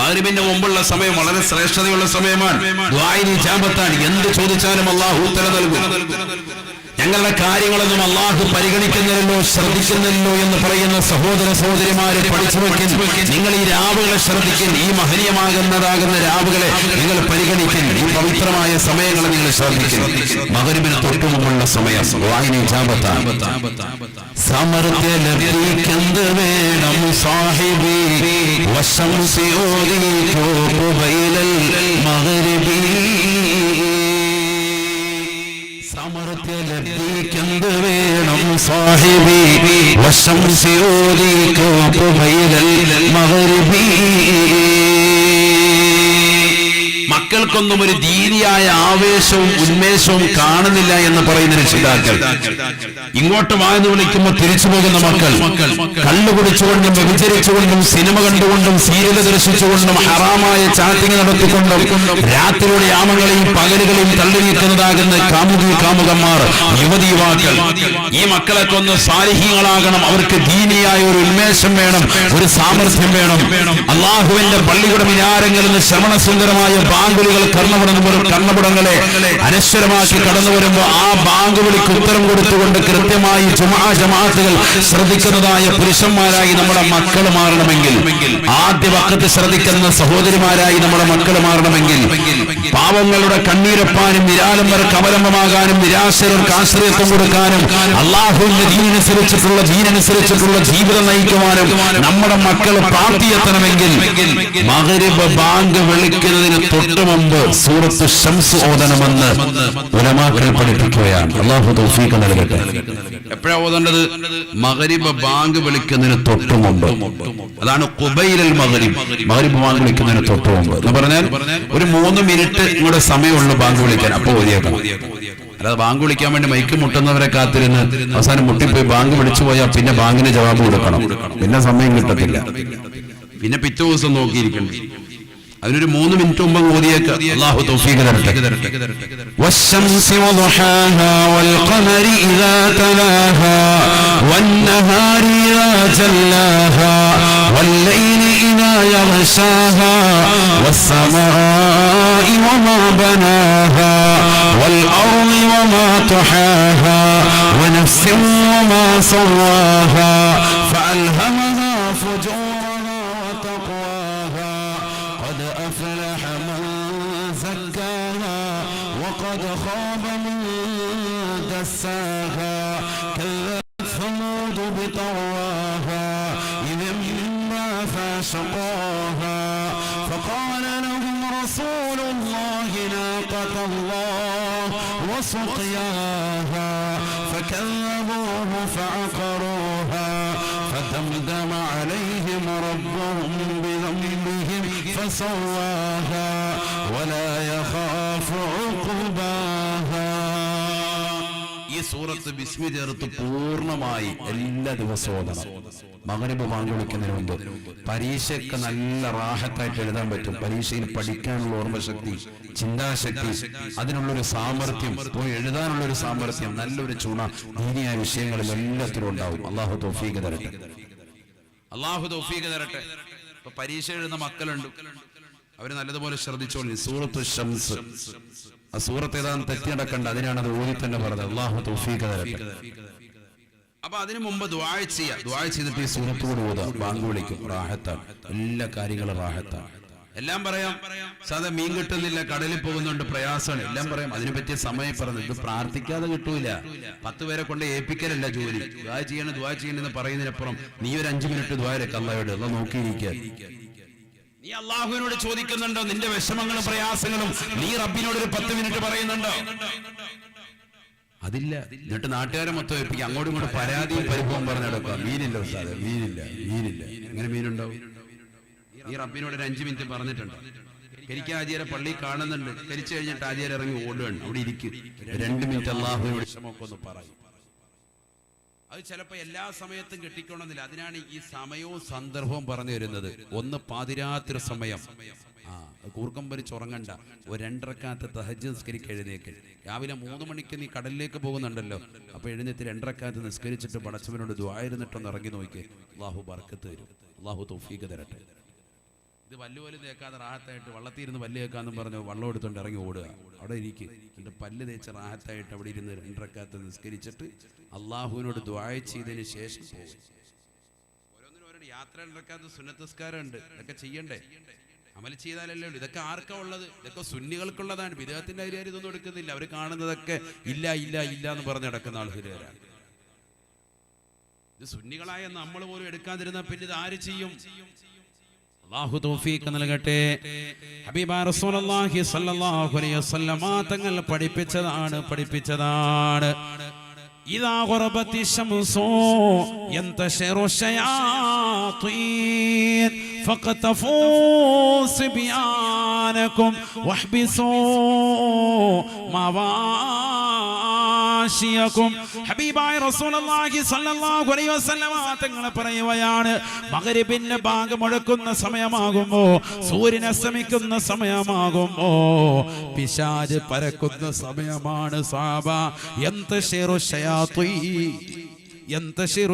മഗ്രിബിന്റെ മുമ്പുള്ള സമയം വളരെ ശ്രേഷ്ഠതയുള്ള സമയമാണ്. ദുആഇന് ഇജാബത്താണ്. എന്ത് ചോദിച്ചാലും അല്ലാഹു ഉത്തരം നൽകും. ഞങ്ങളുടെ കാര്യങ്ങളൊന്നും അല്ലാഹു പരിഗണിക്കുന്നില്ലല്ലോ, ശ്രദ്ധിക്കുന്നില്ലല്ലോ എന്ന് പറയുന്ന സഹോദര സഹോദരിമാരെ പഠിച്ചു വെക്കും. നിങ്ങൾ ഈ രാവുകളെ ശ്രദ്ധിക്കും. ഈ മഹനീയമാകുന്നതാകുന്ന രാവുകളെ നിങ്ങൾ പരിഗണിക്കും. ഈ പവിത്രമായ സമയങ്ങളെ നിങ്ങൾ ശ്രദ്ധിക്കും. മഗ്രിബിന് തൊട്ടു മുമ്പുള്ള സമയം ദുആഇന് ഇജാബത്താണ്. സമർഥ്യ ലഭിക്കെന്ത് വേണം സാഹിബി വശംസി ഓദിക്കോ ഖുബൈലൽ മഗ്രിബി. സമർഥ്യ ലഭിക്കെന്ത് വേണം സാഹിബി വശംസി ഓദിക്കോ ഖുബൈലൽ മഗ്രിബി. മക്കൾക്കൊന്നും ഒരു ദീനിയായ ആവേശവും ഉന്മേഷവും കാണുന്നില്ല എന്ന് പറയുന്ന രക്ഷിതാക്കൾ. ഇങ്ങോട്ട് വായന വിളിക്കുമ്പോൾ തിരിച്ചു പോകുന്ന മക്കൾ കള്ളു കുടിച്ചുകൊണ്ടും വ്യഭിചരിച്ചുകൊണ്ടും സിനിമ കണ്ടുകൊണ്ടും സീരിയൽ ദർശിച്ചുകൊണ്ടും ഹറാമായ ചാറ്റിംഗ് നടത്തിക്കൊണ്ടും രാത്രിയുടെ യാമങ്ങളെയും പകലുകളെയും തള്ളി നീക്കുന്നതാകുന്ന കാമുകന്മാർ, യുവതി യുവാക്കൾ. ഈ മക്കളൊക്കെ ഒന്ന് സാലിഹീങ്ങളാകണം. അവർക്ക് ദീനിയായ ഒരു ഉന്മേഷം വേണം, ഒരു സാമർഥ്യം വേണം. അള്ളാഹുവിന്റെ പള്ളിയുടെ മിനാരങ്ങളിൽ നിന്ന് ശ്രവണസുന്ദരമായ ബാങ്കുലികൾ കർണപുടങ്ങളെ അനശ്വരമാക്കി കടന്നു വരുമ്പോൾ ആ ബാങ്കുവിളിക്ക് ഉത്തരം കൊടുത്തുകൊണ്ട് കൃത്യമായി ജമാഅത്തുകൾ ശ്രദ്ധിക്കുന്നതായ പുരുഷന്മാരായി നമ്മുടെ മക്കൾ മാറണമെങ്കിൽ, ആദ്യ വഖത്ത് ശ്രദ്ധിക്കുന്ന സഹോദരിമാരായി നമ്മുടെ മക്കൾ മാറണമെങ്കിൽ, പാവങ്ങളുടെ കണ്ണീരപ്പാനും നിരാലംബർക്ക് അവലംബമാകാനും നിരാശർക്ക് ആശ്രയത്വം കൊടുക്കാനും അള്ളാഹുവിന്റെ ദീനനുസരിച്ചിട്ടുള്ള ജീവിതം നയിക്കുവാനും നമ്മുടെ മക്കൾ പ്രാപ്തിയെത്തണമെങ്കിൽ മഗ്രിബ് ബാങ്ക് വിളിക്കുന്നതിന് തൊട്ടു മുമ്പ് സൂറത്ത് ശംസ് ഓതണമെന്ന് ഉലമാക്കൾ പഠിപ്പിക്കുകയാണ്. അല്ലാഹു തൗഫീഖ് നൽകട്ടെ. എപ്പോഴാണ് ഓതേണ്ടത്? മഗ്രിബ് ബാങ്ക് വിളിക്കുന്നതിന് തൊട്ടു മുമ്പ്. അതാണ് ഖുബൈലൽ മഗ്രിബ്. മഗ്രിബ് ബാങ്ക് വിളിക്കുന്നതിന് തൊട്ടു മുമ്പ് എന്ന് പറഞ്ഞാൽ ഒരു 3 മിനിറ്റ് ഇങ്ങോട്ട് സമയമുള്ളൂ ബാങ്ക് വിളിക്കാൻ. അപ്പോൾ ഓതിയേക്കണം. അല്ലാതെ ബാങ്ക് വിളിക്കാൻ വേണ്ടി മൈക്ക് മുട്ടുന്നവരെ കാത്തിരുന്ന് അവസാനം മുട്ടിപ്പോയി ബാങ്ക് വിളിച്ചു പോയാൽ പിന്നെ ബാങ്കിന് ജവാബ് കൊടുക്കണം. പിന്നെ സമയം കിട്ടത്തില്ല. പിന്നെ പിറ്റേ ദിവസം നോക്കിയിരിക്കണം. അതിനൊരു 3 മിനിറ്റ് മുമ്പ് ഓതിയേക്ക്. അല്ലാഹു തൗഫീഖ് തരട്ടെ. വശംസി വദഹാഹാ വൽഖമരി ഇദാ തലാഹാ വന്നഹാരി ഇദാ ജല്ലാഹാ വല്ലൈലി ഇദാ യഗ്ശാഹാ വസ്സമാഇ വമാ ബനാഹാ വൽഅർളി വമാ തുഹാഹാ വനഫ്സിൻ വമാ സവ്വാഹാ ഫഅൽഹമഹാ ഫുജൂറഹാ വതഖ്വാഹാ قد أفلح من زكاها وقد خاب من دساها كذبت ثمود بطغواها إذ انبعث أشقاها فقال لهم رسول الله ناقة الله وسقياها فكذبوه فعقروها فدمدم عليهم ربهم بذنبهم فسواها ولا يخاف عقباها. ഈ സൂറത്ത് ബിസ്മി ചേർത്ത് പൂർണ്ണമായി എല്ലാ ദിവസവും ഓതണം. മഗ്രിബ് ബാങ്ക് വിളിക്കുന്നതിന് മുമ്പ്. പരീക്ഷയ്ക്ക് നല്ല റാഹത്തായിട്ട് എഴുതാൻ പറ്റും. പരീക്ഷയിൽ പഠിക്കാനുള്ള ഓർമ്മശക്തി, ചിന്താശക്തി, അതിനുള്ളൊരു സാമർഥ്യം, പോയി എഴുതാനുള്ളൊരു സാമർഥ്യം, നല്ലൊരു ചൂണ ദീനിയായ വിഷയങ്ങളിൽ എല്ലാത്തിലും ഉണ്ടാവും. അല്ലാഹു തൗഫീഖ് തരട്ടെ. അല്ലാഹു തൗഫീഖ് തരട്ടെ. ഇപ്പൊ പരീക്ഷ എഴുതുന്ന മക്കളുണ്ട്, അവര് നല്ലതുപോലെ ശ്രദ്ധിച്ചോളൂ. സൂറത്തു ശംസ്, ആ സൂറത്ത് ഏതാന്ന് തെറ്റി നടക്കണ്ട. അതിനാണ് അത് ഓതി തന്നെ പറഞ്ഞത്. അല്ലാഹു തൗഫീഖ് തരട്ടെ. അപ്പൊ അതിനു മുമ്പ് ദുആ ചെയ്യുക. ദുആ ചെയ്തിട്ട് ഈ സൂറത്ത് കൂടി ഓതുക. ബാങ്ക് വിളിക്കും. റാഹത്താണ്. എല്ലാ കാര്യങ്ങളും റാഹത്താണ്. എല്ലാം പറയാം. സാധാ മീൻ കിട്ടുന്നില്ല, കടലിൽ പോകുന്നുണ്ട്, പ്രയാസമാണ്, എല്ലാം പറയാം. അതിനെ പറ്റിയ സമയം പറഞ്ഞു. ഇത് പ്രാർത്ഥിക്കാതെ കിട്ടൂല. 10 പേരെ കൊണ്ട് ഏൽപ്പിക്കലല്ല ജോലി. ദുആ ചെയ്യണമെന്ന് പറയുന്നതിനപ്പുറം നീ ഒരു 5 മിനിറ്റ് ദുആയിലേക്ക് അല്ലാഹുവോട് അല്ലാഹ് നോക്കിയിരിക്കുക. നീ അള്ളാഹുവിനോട് ചോദിക്കുന്നുണ്ടോ? നിന്റെ വിഷമങ്ങളും പ്രയാസങ്ങളും നീ റബ്ബിനോട് ഒരു 10 മിനിറ്റ് പറയുന്നുണ്ടോ? അതില്ല. എന്നിട്ട് നാട്ടുകാരെ മൊത്തം ഏൽപ്പിക്കുക. അങ്ങോട്ടും ഇങ്ങോട്ട് പരാതിയും പരിഭവം പറഞ്ഞെടുക്കുക. മീനില്ല ഉസ്താദേ, മീനില്ല. എങ്ങനെ മീനുണ്ടാവും? നീ റബ്ബിനോട് ഒരു 5 മിനിറ്റ് പറഞ്ഞിട്ടുണ്ട്. കരിക്ക് ആചാര്യ പള്ളി കാണുന്നുണ്ട്. കരിച്ചു കഴിഞ്ഞിട്ട് ആചാര്യ ഇറങ്ങി ഓടുകയാണ്. അവിടെ ഇരിക്കും. 2 മിനിറ്റ് അള്ളാഹുവിനോട് വിഷമമൊക്കെ ഒന്ന് പറയും. അത് ചിലപ്പോ എല്ലാ സമയത്തും കിട്ടിക്കണമെന്നില്ല. അതിനാണ് ഈ സമയവും സന്ദർഭവും പറഞ്ഞു തരുന്നത്. ഒന്ന് പാതിരാത്രി സമയം, കൂർക്കം പരിച്ചുറങ്ങണ്ട. ഒരു 2 റക്അത്ത് തഹജ്ജുദ് നിസ്കരിക്ക് എഴുന്നേക്ക്. രാവിലെ 3 മണിക്ക് നീ കടലിലേക്ക് പോകുന്നുണ്ടല്ലോ, അപ്പൊ എഴുന്നേറ്റ് 2 റക്അത്ത് നിസ്കരിച്ചിട്ട് പടച്ചവനോട് ദുആ ഇരുന്നിട്ടൊന്ന് ഇറങ്ങി നോക്കി. അല്ലാഹു ബർക്കത്ത് തരും. അല്ലാഹു തൗഫീഖ് തരട്ടെ. ഇത് പല്ല് പോലും തേക്കാതെ റാഹത്തായിട്ട് വള്ളത്തിരുന്ന് പല്ല് തേക്കാന്നും പറഞ്ഞു വള്ളം എടുത്തുകൊണ്ട് ഇറങ്ങി ഓടുക. അവിടെ ഇരിക്കും, എൻ്റെ പല്ല് തേച്ച് റാഹത്തായിട്ട് അവിടെ ഇരുന്ന് 2 റക്അത്ത് നിസ്കരിച്ചിട്ട് അള്ളാഹുവിനോട് ദുആ ചെയ്തതിന് ശേഷം പോകും. ഓരോന്നിനും യാത്ര 2 റക്അത്ത് സുന്നത്ത് നിസ്കാരം ഉണ്ട്. ഇതൊക്കെ ചെയ്യണ്ടേ? അമൽ ചെയ്താലല്ലേ ഉള്ളൂ. ഇതൊക്കെ ആർക്കാ ഉള്ളത്? ഇതൊക്കെ സുന്നികൾക്കുള്ളതാണ്. ബിദ്അത്തിന്റെ കാര്യം ഇതൊന്നും എടുക്കുന്നില്ല. അവർ കാണുന്നതൊക്കെ ഇല്ല ഇല്ല ഇല്ല എന്ന് പറഞ്ഞ് നടക്കുന്ന ആൾക്കാരാണ്. ഇത് സുന്നികളായ നമ്മൾ പോലും എടുക്കാതിരുന്ന പിന്നെ ഇത് ആര് ചെയ്യും? അല്ലാഹു തൗഫീഖ് നൽകട്ടെ. ഹബീബായ റസൂലുള്ളാഹി സ്വല്ലല്ലാഹു അലൈഹി വസല്ലം തങ്ങൾ പഠിപ്പിച്ചതാണ് ഇദാ ഖറബത്തി ശംസു യന്തശിറു ശയാത്തീൻ ഫഖതഫൂ സിബിയാനകും വഹ്ബിസൂ മവാശിയകും. ഹബീബായ റസൂലുള്ളാഹി സ്വല്ലല്ലാഹു അലൈഹി വസല്ലം തങ്ങൾ പറയുകയാണ്, മഗ്രിബിന്റെ ബാങ്ക് മുഴക്കുന്ന സമയമാകുമ്പോ, സൂര്യൻ അസ്തമിക്കുന്ന സമയമാകുമ്പോ, പിശാച് പരക്കുന്ന സമയമാണ് സഹാബ. യന്തശിറു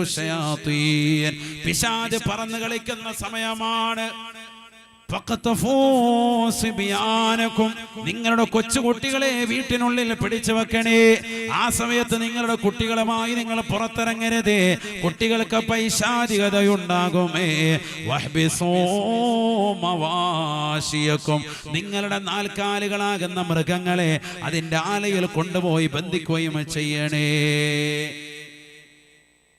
ശയാത്തീൻ, പിശാച് പറന്നു കളിക്കുന്ന സമയമാണ്. നിങ്ങളുടെ കൊച്ചുകുട്ടികളെ വീട്ടിനുള്ളിൽ പിടിച്ചു വെക്കണേ. ആ സമയത്ത് നിങ്ങളുടെ കുട്ടികളുമായി നിങ്ങൾ പുറത്തിറങ്ങരുത്. കുട്ടികൾക്ക് പൈശാചികതയുണ്ടാകുമേ. നിങ്ങളുടെ 4 കാലുകളാകുന്ന മൃഗങ്ങളെ അതിന്റെ ആലയിൽ കൊണ്ടുപോയി ബന്ധിക്കുകയും ചെയ്യണേ.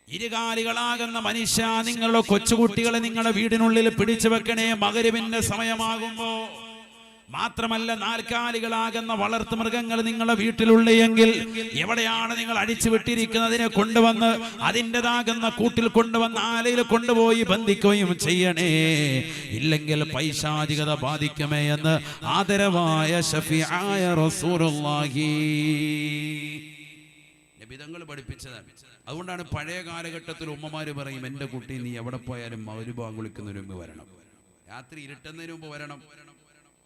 2 കാലുകളാകുന്ന മനുഷ്യ, നിങ്ങളുടെ കൊച്ചുകുട്ടികളെ നിങ്ങളുടെ വീടിനുള്ളിൽ പിടിച്ചു വെക്കണേ മഗ്രിബിന്റെ സമയമാകുമ്പോ. മാത്രമല്ല 4 കാലുകളാകുന്ന വളർത്തു മൃഗങ്ങൾ നിങ്ങളുടെ വീട്ടിലുള്ളെങ്കിൽ എവിടെയാണ് നിങ്ങൾ അടിച്ചു വിട്ടിരിക്കുന്നതിനെ കൊണ്ടുവന്ന് അതിൻ്റെതാകുന്ന കൂട്ടിൽ കൊണ്ടുവന്ന് ആലയിൽ കൊണ്ടുപോയി ബന്ധിക്കുകയും ചെയ്യണേ. ഇല്ലെങ്കിൽ പൈശാചികത ബാധിക്കുമേ എന്ന് ആദരവായ ശഫീആയ റസൂലുള്ളാഹി നബിതങ്ങൾ പഠിപ്പിച്ചതാണ്. അതുകൊണ്ടാണ് പഴയ കാലഘട്ടത്തിൽ ഉമ്മമാര് പറയും, എൻ്റെ കുട്ടി നീ എവിടെ പോയാലും മഗ്രിബ് ബാങ്ക് വിളിക്കുന്നതിന് മുമ്പ് വരണം, രാത്രി ഇരുട്ടുന്നതിന് മുമ്പ് വരണം.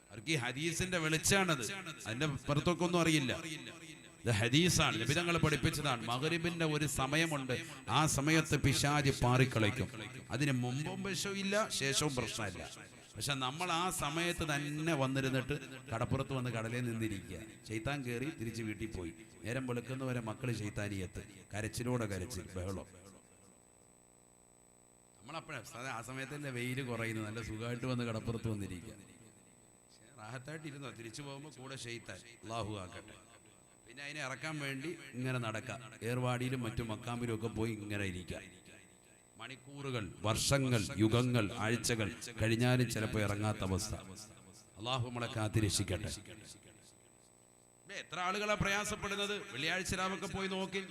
അവർക്ക് ഈ ഹദീസിന്റെ വെളിച്ചാണത്, അതിന്റെ പുറത്തൊക്കെ ഒന്നും അറിയില്ല. ഇത് ഹദീസാണ്, നബിതങ്ങൾ പഠിപ്പിച്ചതാണ്. മഗ്രിബിന്റെ ഒരു സമയമുണ്ട്, ആ സമയത്ത് പിശാച് പാറിക്കളിക്കും. അതിന് മുമ്പും പ്രശ്നമില്ല, ശേഷവും പ്രശ്നമില്ല. പക്ഷെ നമ്മൾ ആ സമയത്ത് തന്നെ വന്നിരുന്നിട്ട് കടപ്പുറത്ത് വന്ന് കടലയിൽ നിന്നിരിക്കുക. ശൈത്താൻ കയറി തിരിച്ച് വീട്ടിൽ പോയി. നേരം വെളുക്കുന്നവരെ മക്കൾ ശൈത്താനിയത്ത്, കരച്ചിലോടെ കരച്ചിൽ, ബഹളം. നമ്മളപ്പോഴാ ആ സമയത്തല്ലേ വെയിൽ കുറയുന്നു, നല്ല സുഖമായിട്ട് വന്ന് കടപ്പുറത്ത് വന്നിരിക്കുക. റാഹത്തായിട്ട് ഇരുന്നോ, തിരിച്ചു പോകുമ്പോൾ കൂടെ ശൈത്താൻ, അല്ലാഹു ആക്കട്ടെ. പിന്നെ അതിനെ ഇറക്കാൻ വേണ്ടി ഇങ്ങനെ നടക്കാം. ഏർവാടിയിലും മറ്റും മക്കാമ്പിലും ഒക്കെ പോയി ഇങ്ങനെ ഇരിക്കുക. മണിക്കൂറുകൾ, വർഷങ്ങൾ, യുഗങ്ങൾ, ആഴ്ചകൾ കഴിഞ്ഞാലും ചിലപ്പോൾ ഇറങ്ങാത്ത അവസ്ഥ. അല്ലാഹു നമ്മളെ കാത്തിരക്ഷിക്കട്ടെ. എത്ര ആളുകളാ പ്രയാസപ്പെടുന്നത്. വെള്ളിയാഴ്ച രാവൊക്കെ പോയി നോക്കി,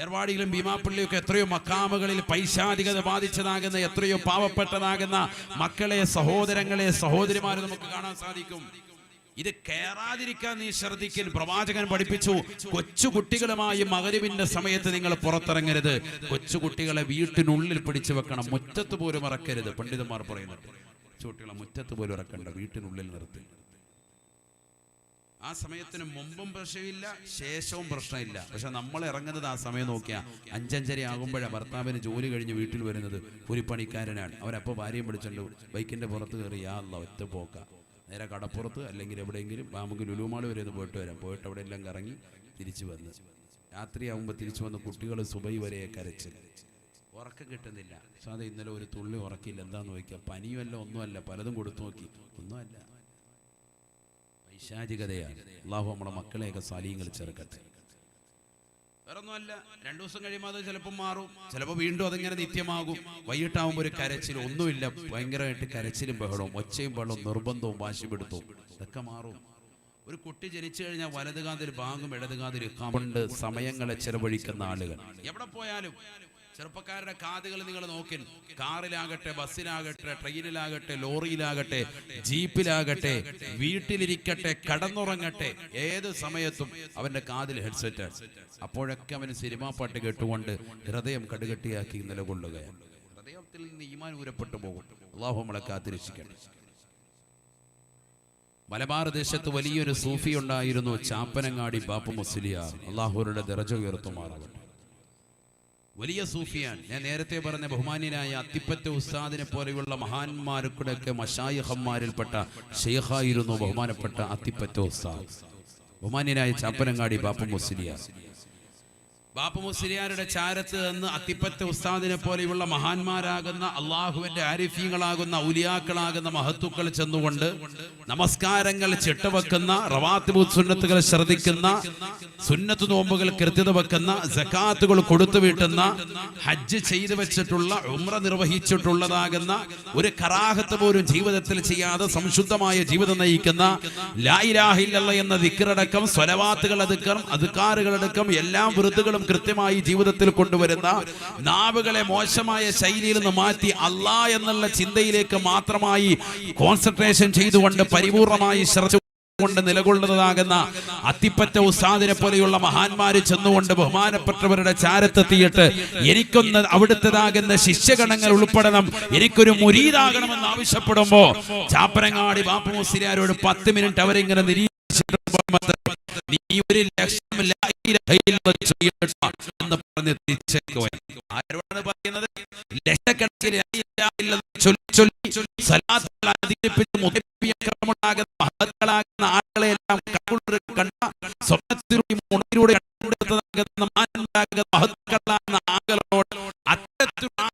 ഏർവാടിയിലും ഭീമാപ്പള്ളിയൊക്കെ എത്രയോ മക്കാമുകളിൽ പൈശാചികത ബാധിച്ചതാകുന്ന എത്രയോ പാവപ്പെട്ടതാകുന്ന മക്കളെ, സഹോദരങ്ങളെ, സഹോദരിമാരെ നമുക്ക് കാണാൻ സാധിക്കും. ഇത് കയറാതിരിക്കാൻ നീ ശ്രദ്ധിക്കൽ. പ്രവാചകൻ പഠിപ്പിച്ചു, കൊച്ചുകുട്ടികളുമായി മഗ്രിബിന്റെ സമയത്ത് നിങ്ങൾ പുറത്തിറങ്ങരുത്. കൊച്ചുകുട്ടികളെ വീട്ടിനുള്ളിൽ പിടിച്ചു വെക്കണം, മുറ്റത്ത് പോലും ഇറക്കരുത്. പണ്ഡിതന്മാർ പറയുന്നുണ്ട്, കൊച്ചുകുട്ടികളെ മുറ്റത്ത് പോലും ഇറക്കണ്ട, വീട്ടിനുള്ളിൽ നിർത്തി. ആ സമയത്തിന് മുമ്പും പ്രശ്നമില്ല, ശേഷവും പ്രശ്നമില്ല. പക്ഷെ നമ്മൾ ഇറങ്ങുന്നത് ആ സമയം നോക്കിയാ 5:30 ആകുമ്പോഴാണ് ഭർത്താവിന് ജോലി കഴിഞ്ഞ് വീട്ടിൽ വരുന്നത്. കൂലിപ്പണിക്കാരനാണ്. അവരപ്പോൾ ഭാര്യയും വിളിച്ചുണ്ട് ബൈക്കിന്റെ പുറത്ത് കയറി, യാ അല്ലാ ഒറ്റ പോക്ക നേരെ കടപ്പുറത്ത് അല്ലെങ്കിൽ എവിടെയെങ്കിലും നമുക്ക് ലുലുമാൾ വരെ ഒന്ന് പോയിട്ട് വരാം. പോയിട്ട് അവിടെ എല്ലാം കറങ്ങി തിരിച്ചു വന്ന് രാത്രിയാകുമ്പോൾ തിരിച്ചു വന്ന് കുട്ടികൾ സുബൈ വരെ കരച്ച് ഉറക്കം കിട്ടുന്നില്ല. പക്ഷെ അത് ഇന്നലെ ഒരു തുള്ളി ഉറക്കില്ല. എന്താന്ന് നോക്കിയാൽ പനിയുമല്ല, ഒന്നുമല്ല, പലതും കൊടുത്തു നോക്കി, ഒന്നുമല്ല, പൈശാചികതയാണ്. അല്ലാഹു നമ്മളെ മക്കളെയൊക്കെ സാലിഹ്യങ്ങൾ ചേർക്കട്ടെ. വേറൊന്നുമല്ല, 2 ദിവസം കഴിയുമ്പോൾ അത് ചിലപ്പോൾ മാറും, ചിലപ്പോൾ വീണ്ടും അതിങ്ങനെ നിത്യമാകും. വൈകിട്ടാവുമ്പോൾ ഒരു കരച്ചിൽ, ഒന്നുമില്ല, ഭയങ്കരമായിട്ട് കരച്ചിലും ബഹളവും, ഒച്ചയും ബഹളവും, നിർബന്ധവും വാശിപിടുത്തവും, ഇതൊക്കെ മാറും. ഒരു കുട്ടി ജനിച്ചു കഴിഞ്ഞാൽ വലതുകാതിൽ ബാങ്കും ഇടതുകാതിൽ കൊണ്ട് സമയങ്ങളെ ചെലവഴിക്കുന്ന ആളുകൾ എവിടെ പോയാലും. ചെറുപ്പക്കാരുടെ കാതുകൾ നിങ്ങൾ നോക്കി, കാറിലാകട്ടെ, ബസ്സിലാകട്ടെ, ട്രെയിനിലാകട്ടെ, ലോറിയിലാകട്ടെ, ജീപ്പിലാകട്ടെ, വീട്ടിലിരിക്കട്ടെ, കടന്നുറങ്ങട്ടെ, ഏത് സമയത്തും അവന്റെ കാതിൽ ഹെഡ്സെറ്റ്. അപ്പോഴൊക്കെ അവന് സിനിമാ പാട്ട് കേട്ടുകൊണ്ട് ഹൃദയം കടുകട്ടിയാക്കി നിലകൊള്ളുകയാണ്. ഹൃദയത്തിൽ നിന്ന് ഈമാൻ ഊരപ്പെട്ടു പോകും. അല്ലാഹു നമ്മളെ കാത്തിരക്ഷിക്കണം. മലബാർ ദേശത്ത് വലിയൊരു സൂഫി ഉണ്ടായിരുന്നു, ചാപ്പനങ്ങാടി ബാപ്പു മുസ്ലിയാർ. അല്ലാഹുവിന്റെ ദറജ ഉയർത്തുമാറാകട്ടെ. വലിയ സൂഫിയാൻ. ഞാൻ നേരത്തെ പറഞ്ഞ ബഹുമാന്യനായ അത്തിപ്പറ്റ ഉസ്താദിനെ പോലെയുള്ള മഹാന്മാർക്കുടെയൊക്കെ മശായിഖന്മാരിൽപ്പെട്ട ഷെയ്ഖായിരുന്നു ബഹുമാനപ്പെട്ട അത്തിപ്പറ്റ ഉസ്താദ്, ബഹുമാന്യനായ ചാപ്പനങ്ങാടി ബാപ്പു മുസ്ലിയാർ. ബാപ്പു മുസ്ലിയാരുടെ ചാരത്ത് നിന്ന് അത്തിപ്പറ്റ ഉസ്താദിനെ പോലെയുള്ള മഹാന്മാരാകുന്ന അള്ളാഹുവിന്റെ ആരിഫീങ്ങളാകുന്ന ഔലിയാക്കളാകുന്ന മഹത്തുക്കൾ ചെന്നുകൊണ്ട് നമസ്കാരങ്ങൾ ചിട്ടവെക്കുന്ന, റവാത്തിബ് സുന്നത്തുകൾ ശ്രദ്ധിക്കുന്ന, സുന്നത്ത് നോമ്പുകൾ കൃത്യത വെക്കുന്ന, സകാത്തുകൾ കൊടുത്തു വീട്ടുന്ന, ഹജ്ജ് ചെയ്തു വെച്ചിട്ടുള്ള, ഉംറ നിർവഹിച്ചിട്ടുള്ളതാകുന്ന, ഒരു കറാഹത്ത് പോലും ജീവിതത്തിൽ ചെയ്യാതെ സംശുദ്ധമായ ജീവിതം നയിക്കുന്ന, ലാ ഇലാഹ ഇല്ലല്ലാഹ് എന്ന ദിക്റടക്കം, സ്വലവാത്തുകൾ അദ്കാറുകളടക്കം എല്ലാ വൃത്തുകളും കൃത്യമായി ജീവിതത്തിൽ കൊണ്ടുവരുന്ന, നാവുകളെ മോശമായ ശൈലിയിൽ നിന്ന് മാറ്റി അല്ലാഹ് എന്നുള്ള ചിന്തയിലേക്ക് മാത്രമായി കോൺസെൻട്രേഷൻ ചെയ്തുകൊണ്ട് പരിപൂർണമായി ശ്രദ്ധ നിലകൊള്ളുന്നതാകുന്ന അത്തിപ്പറ്റ ഉസ്താദിനെ പോലെയുള്ള മഹാന്മാര് ചെന്നുകൊണ്ട് ബഹുമാനപ്പെട്ടവരുടെ ചാരത്തെത്തിയിട്ട് എനിക്കൊന്ന് അവിടുത്തേതാകുന്ന ശിഷ്യഗണങ്ങൾ ഉൾപ്പെടണം, എനിക്കൊരു മുരീദാകണമെന്ന് ആവശ്യപ്പെടുമ്പോ ചാപ്പനങ്ങാടി ബാപ്പു മുസ്ലിയാരോട് 10 മിനിറ്റ് അവരിങ്ങനെ നിരീക്ഷിച്ചിട്ട് നീ 1,00,000 ലാ ഇലാഹ ഇല്ലല്ലാഹ് ചെയ്യണം എന്ന് പറഞ്ഞ് തിരിച്ചേക്കുവാൻ. ആരോടാണ് പറയുന്നത്? ലക്ഷക്കണക്കിന് ലാ ഇലാഹ ഇല്ലല്ലാഹ് ചൊല്ലി സലാത്തുകൾ അധികരിപ്പിച്ച് മുതപ്പിയാകുന്ന മഹത്തുക്കളാകുന്ന ആളുകളെല്ലാം കണ്ട സ്വപ്നത്തിലൂടെ കണ്ടെടുത്തതാകുന്ന മാനന്ദാകുന്ന മഹത്തുക്കളാകുന്ന ആളുകളോട് അത്തരത്തിലുള്ള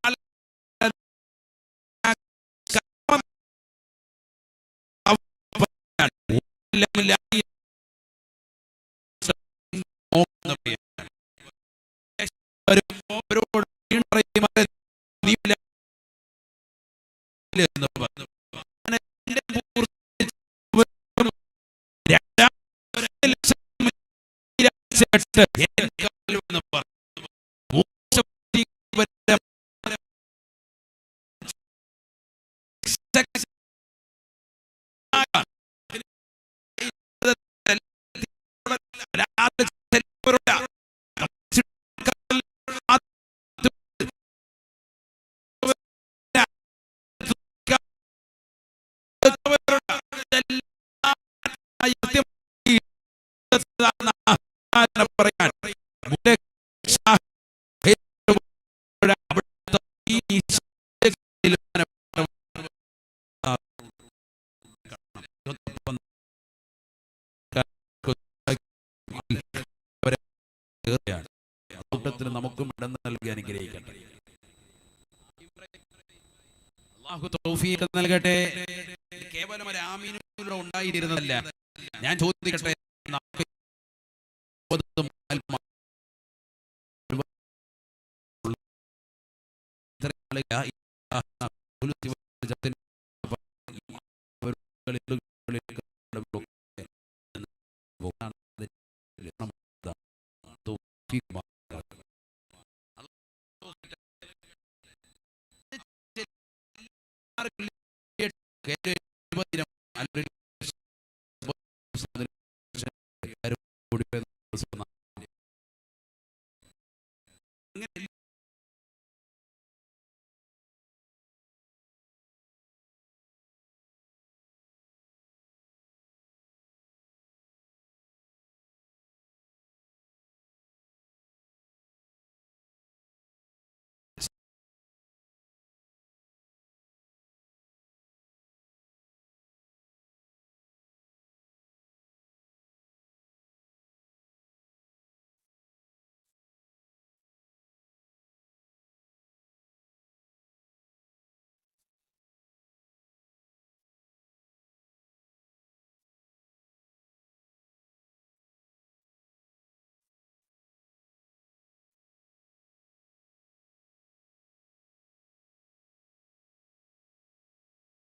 നമുക്കും ഇടം നൽകി അനുഗ്രഹിക്കട്ടെ. അല്ലാഹു തൗഫീഖ് നൽകട്ടെ. കേവലം ഒരു ആമീനിലൂടെ ഉണ്ടായിരുന്നതല്ല. ഞാൻ ചോദിക്കട്ടെ,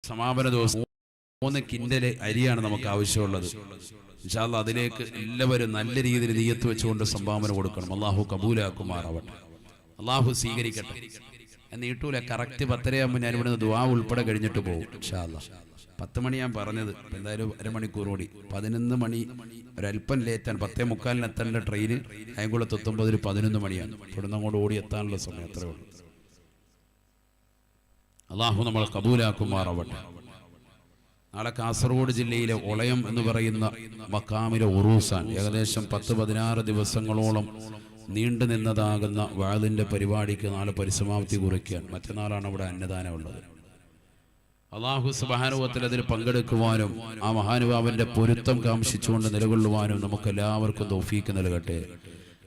സമാപന ദിവസം 3 കിൻഡല് അരിയാണ് നമുക്ക് ആവശ്യമുള്ളത്. ഇൻഷാ അല്ലാഹ് അതിലേക്ക് എല്ലാവരും നല്ല രീതിയിൽ നിയ്യത്ത് വെച്ചുകൊണ്ട് സംഭാവന കൊടുക്കണം. അള്ളാഹു കബൂലാക്കുമാറാവട്ടെ, അള്ളാഹു സ്വീകരിക്കട്ടെ. നീട്ടൂല, കറക്റ്റ് 10:30 ആകുമ്പോൾ ഞാൻ ഇവിടുന്ന് ദുആ ഉൾപ്പെടെ കഴിഞ്ഞിട്ട് പോകും ഇൻഷാ അല്ലാഹ്. 10 മണി ഞാൻ പറഞ്ഞത്, എന്തായാലും അരമണിക്കൂർ കൂടി. 11 മണി ഒരല്പം ലേറ്റാണ്. 10:45 എത്തേണ്ട ട്രെയിന് കായംകുളത്ത് എത്തുമ്പോൾ 11 മണിയാണ്. ഇവിടുന്ന് അങ്ങോട്ട് ഓടി എത്താനുള്ള സമയം അത്രേ ഉള്ളൂ. അള്ളാഹു നമ്മൾ കബൂലാക്കുമാറാവട്ടെ. നാളെ കാസർഗോഡ് ജില്ലയിലെ ഒളയം എന്ന് പറയുന്ന മക്കാമിലെ ഉറൂസാൻ ഏകദേശം 10-16 ദിവസങ്ങളോളം നീണ്ടു നിന്നതാകുന്ന വാളിന്റെ പരിപാടിക്ക് നാളെ പരിസമാപ്തി കുറിക്കാൻ. മറ്റന്നാളാണ് അവിടെ അന്നദാനം ഉള്ളത്. അല്ലാഹു സുബ്ഹാനഹു വ തആല അതിൽ പങ്കെടുക്കുവാനും ആ മഹാനുഭാവന്റെ പൊരുത്തം കാംക്ഷിച്ചുകൊണ്ട് നിലകൊള്ളുവാനും നമുക്ക് എല്ലാവർക്കും തൗഫീക്ക് നൽകട്ടെ.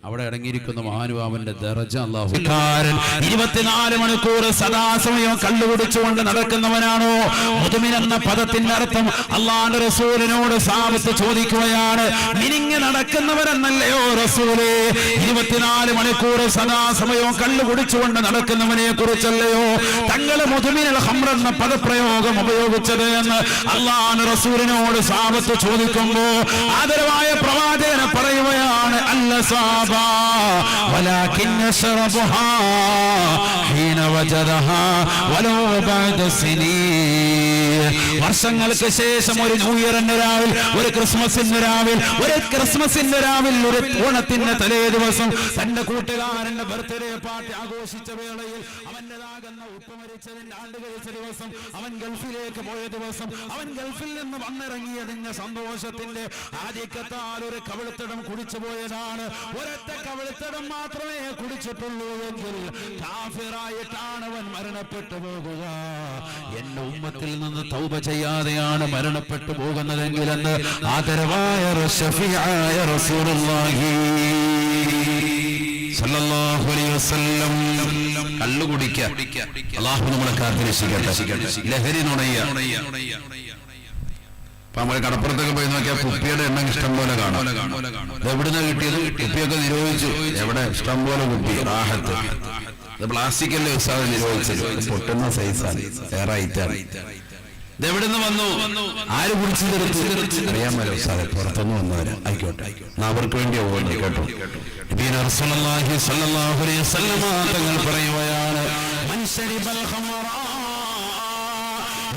അവിടെ അടങ്ങിയിരിക്കുന്ന മഹാനുഭാവന്റെ ദറജ അല്ലാഹു. 24 മണിക്കൂർ സദാസമയം കള്ളുകുടിച്ചുകൊണ്ട് നടക്കുന്നവനാണോ മുതുമിൻ എന്ന പദത്തിന്റെ അർത്ഥം? അല്ലാഹുവിന്റെ റസൂലിനോട് സഹാബത്ത് ചോദിക്കുകയാണ്, മിനിങ്ങി നടക്കുന്നവരെന്നല്ലയോ റസൂലേ? 24 മണിക്കൂർ സദാസമയം കള്ളുകുടിച്ചുകൊണ്ട് നടക്കുന്നവനെ കുറിച്ചല്ലയോ തങ്ങൾ മുതുമിനൽ ഖംർ എന്ന പദപ്രയോഗം ഉപയോഗിച്ചത് എന്ന് അല്ലാഹുവിന്റെ റസൂലിനോട് സഹാബത്ത് ചോദിക്കുമ്പോ ആദരവായ പ്രവാചകൻ പറയുകയാണ്, അല്ല സാബ ولكن شربها حين وجدها ولو بعد سنين. വർഷങ്ങൾക്ക് ശേഷം ഒരു ന്യൂ ഇയറിന്റെ രാവിൽ, ഒരു ക്രിസ്മസിന്റെ രാവിൽ, ഒരു ഓണത്തിന്റെ തലേ ദിവസം തന്റെ കൂട്ടുകാരന്റെ ബർത്ത്ഡേ പാർട്ടി ആഘോഷിച്ച വേളയിൽ അവന്റേതാകുന്ന ഉപ്പ മരിച്ചതിന്റെ ആണ്ട് കഴിച്ച ദിവസം, അവൻ ഗൾഫിലേക്ക് പോയ ദിവസം, അവൻ ഗൾഫിൽ നിന്ന് വന്നിറങ്ങിയതിന്റെ സന്തോഷത്തിന്റെ ആധിക്യത്താൽ ഒരു കവിളത്തടം കുടിച്ചു പോയതാണ്. ഒരൊറ്റ കവിളത്തടം മാത്രമേ കുടിച്ചിട്ടുള്ളൂ എങ്കിൽ കാഫിറായിട്ടാണ് അവൻ മരണപ്പെട്ടു പോകുക. എന്റെ ഉമ്മത്തിൽ നിന്ന് തൗബ ചെയ്യാതെയാണ് മരണപ്പെട്ടു പോകുന്നതെങ്കിൽ എന്ന് ആദരവായ ഷഫീആയ റസൂലുള്ളാഹി സല്ലല്ലാഹു അലൈഹി വസല്ലം കള്ളു കുടിക്കുക. അല്ലാഹു നമ്മളെ കാത്തിരക്ഷിക്കട്ടെ. ലഹരി നുണയ. നമ്മൾ കടപ്പുറത്തൊക്കെ പോയി നോക്കിയാൽ കുപ്പിയുടെ എണ്ണം ഇഷ്ടം പോലെ കാണാം. എവിടുന്ന കിട്ടിയത്? കുപ്പിയൊക്കെ നിരോധിച്ചു. എവിടെ? ഇഷ്ടം പോലെ കുപ്പി. റാഹത്ത്. പ്ലാസ്റ്റിക്കല്ലേ ഉസ്താദ് നിരോധിച്ചത്? പൊട്ടുന്ന സൈസാണ്, വേറെ ഐറ്റാണ്. ഇതെവിടുന്ന് വന്നു? ആര് കുടിച്ചു തീർത്തു? അറിയാമല്ലോ ഉസ്താദെ, പുറത്തുനിന്ന് വന്നവര്. ആയിക്കോട്ടെ, അവർക്ക് വേണ്ടി ഓടി കേട്ടോ. റസൂലുള്ളാഹി സ്വല്ലല്ലാഹു അലൈഹി വസല്ലം തങ്ങൾ പറയുകയാണ്, മൻ ശരിബൽ ഖമറ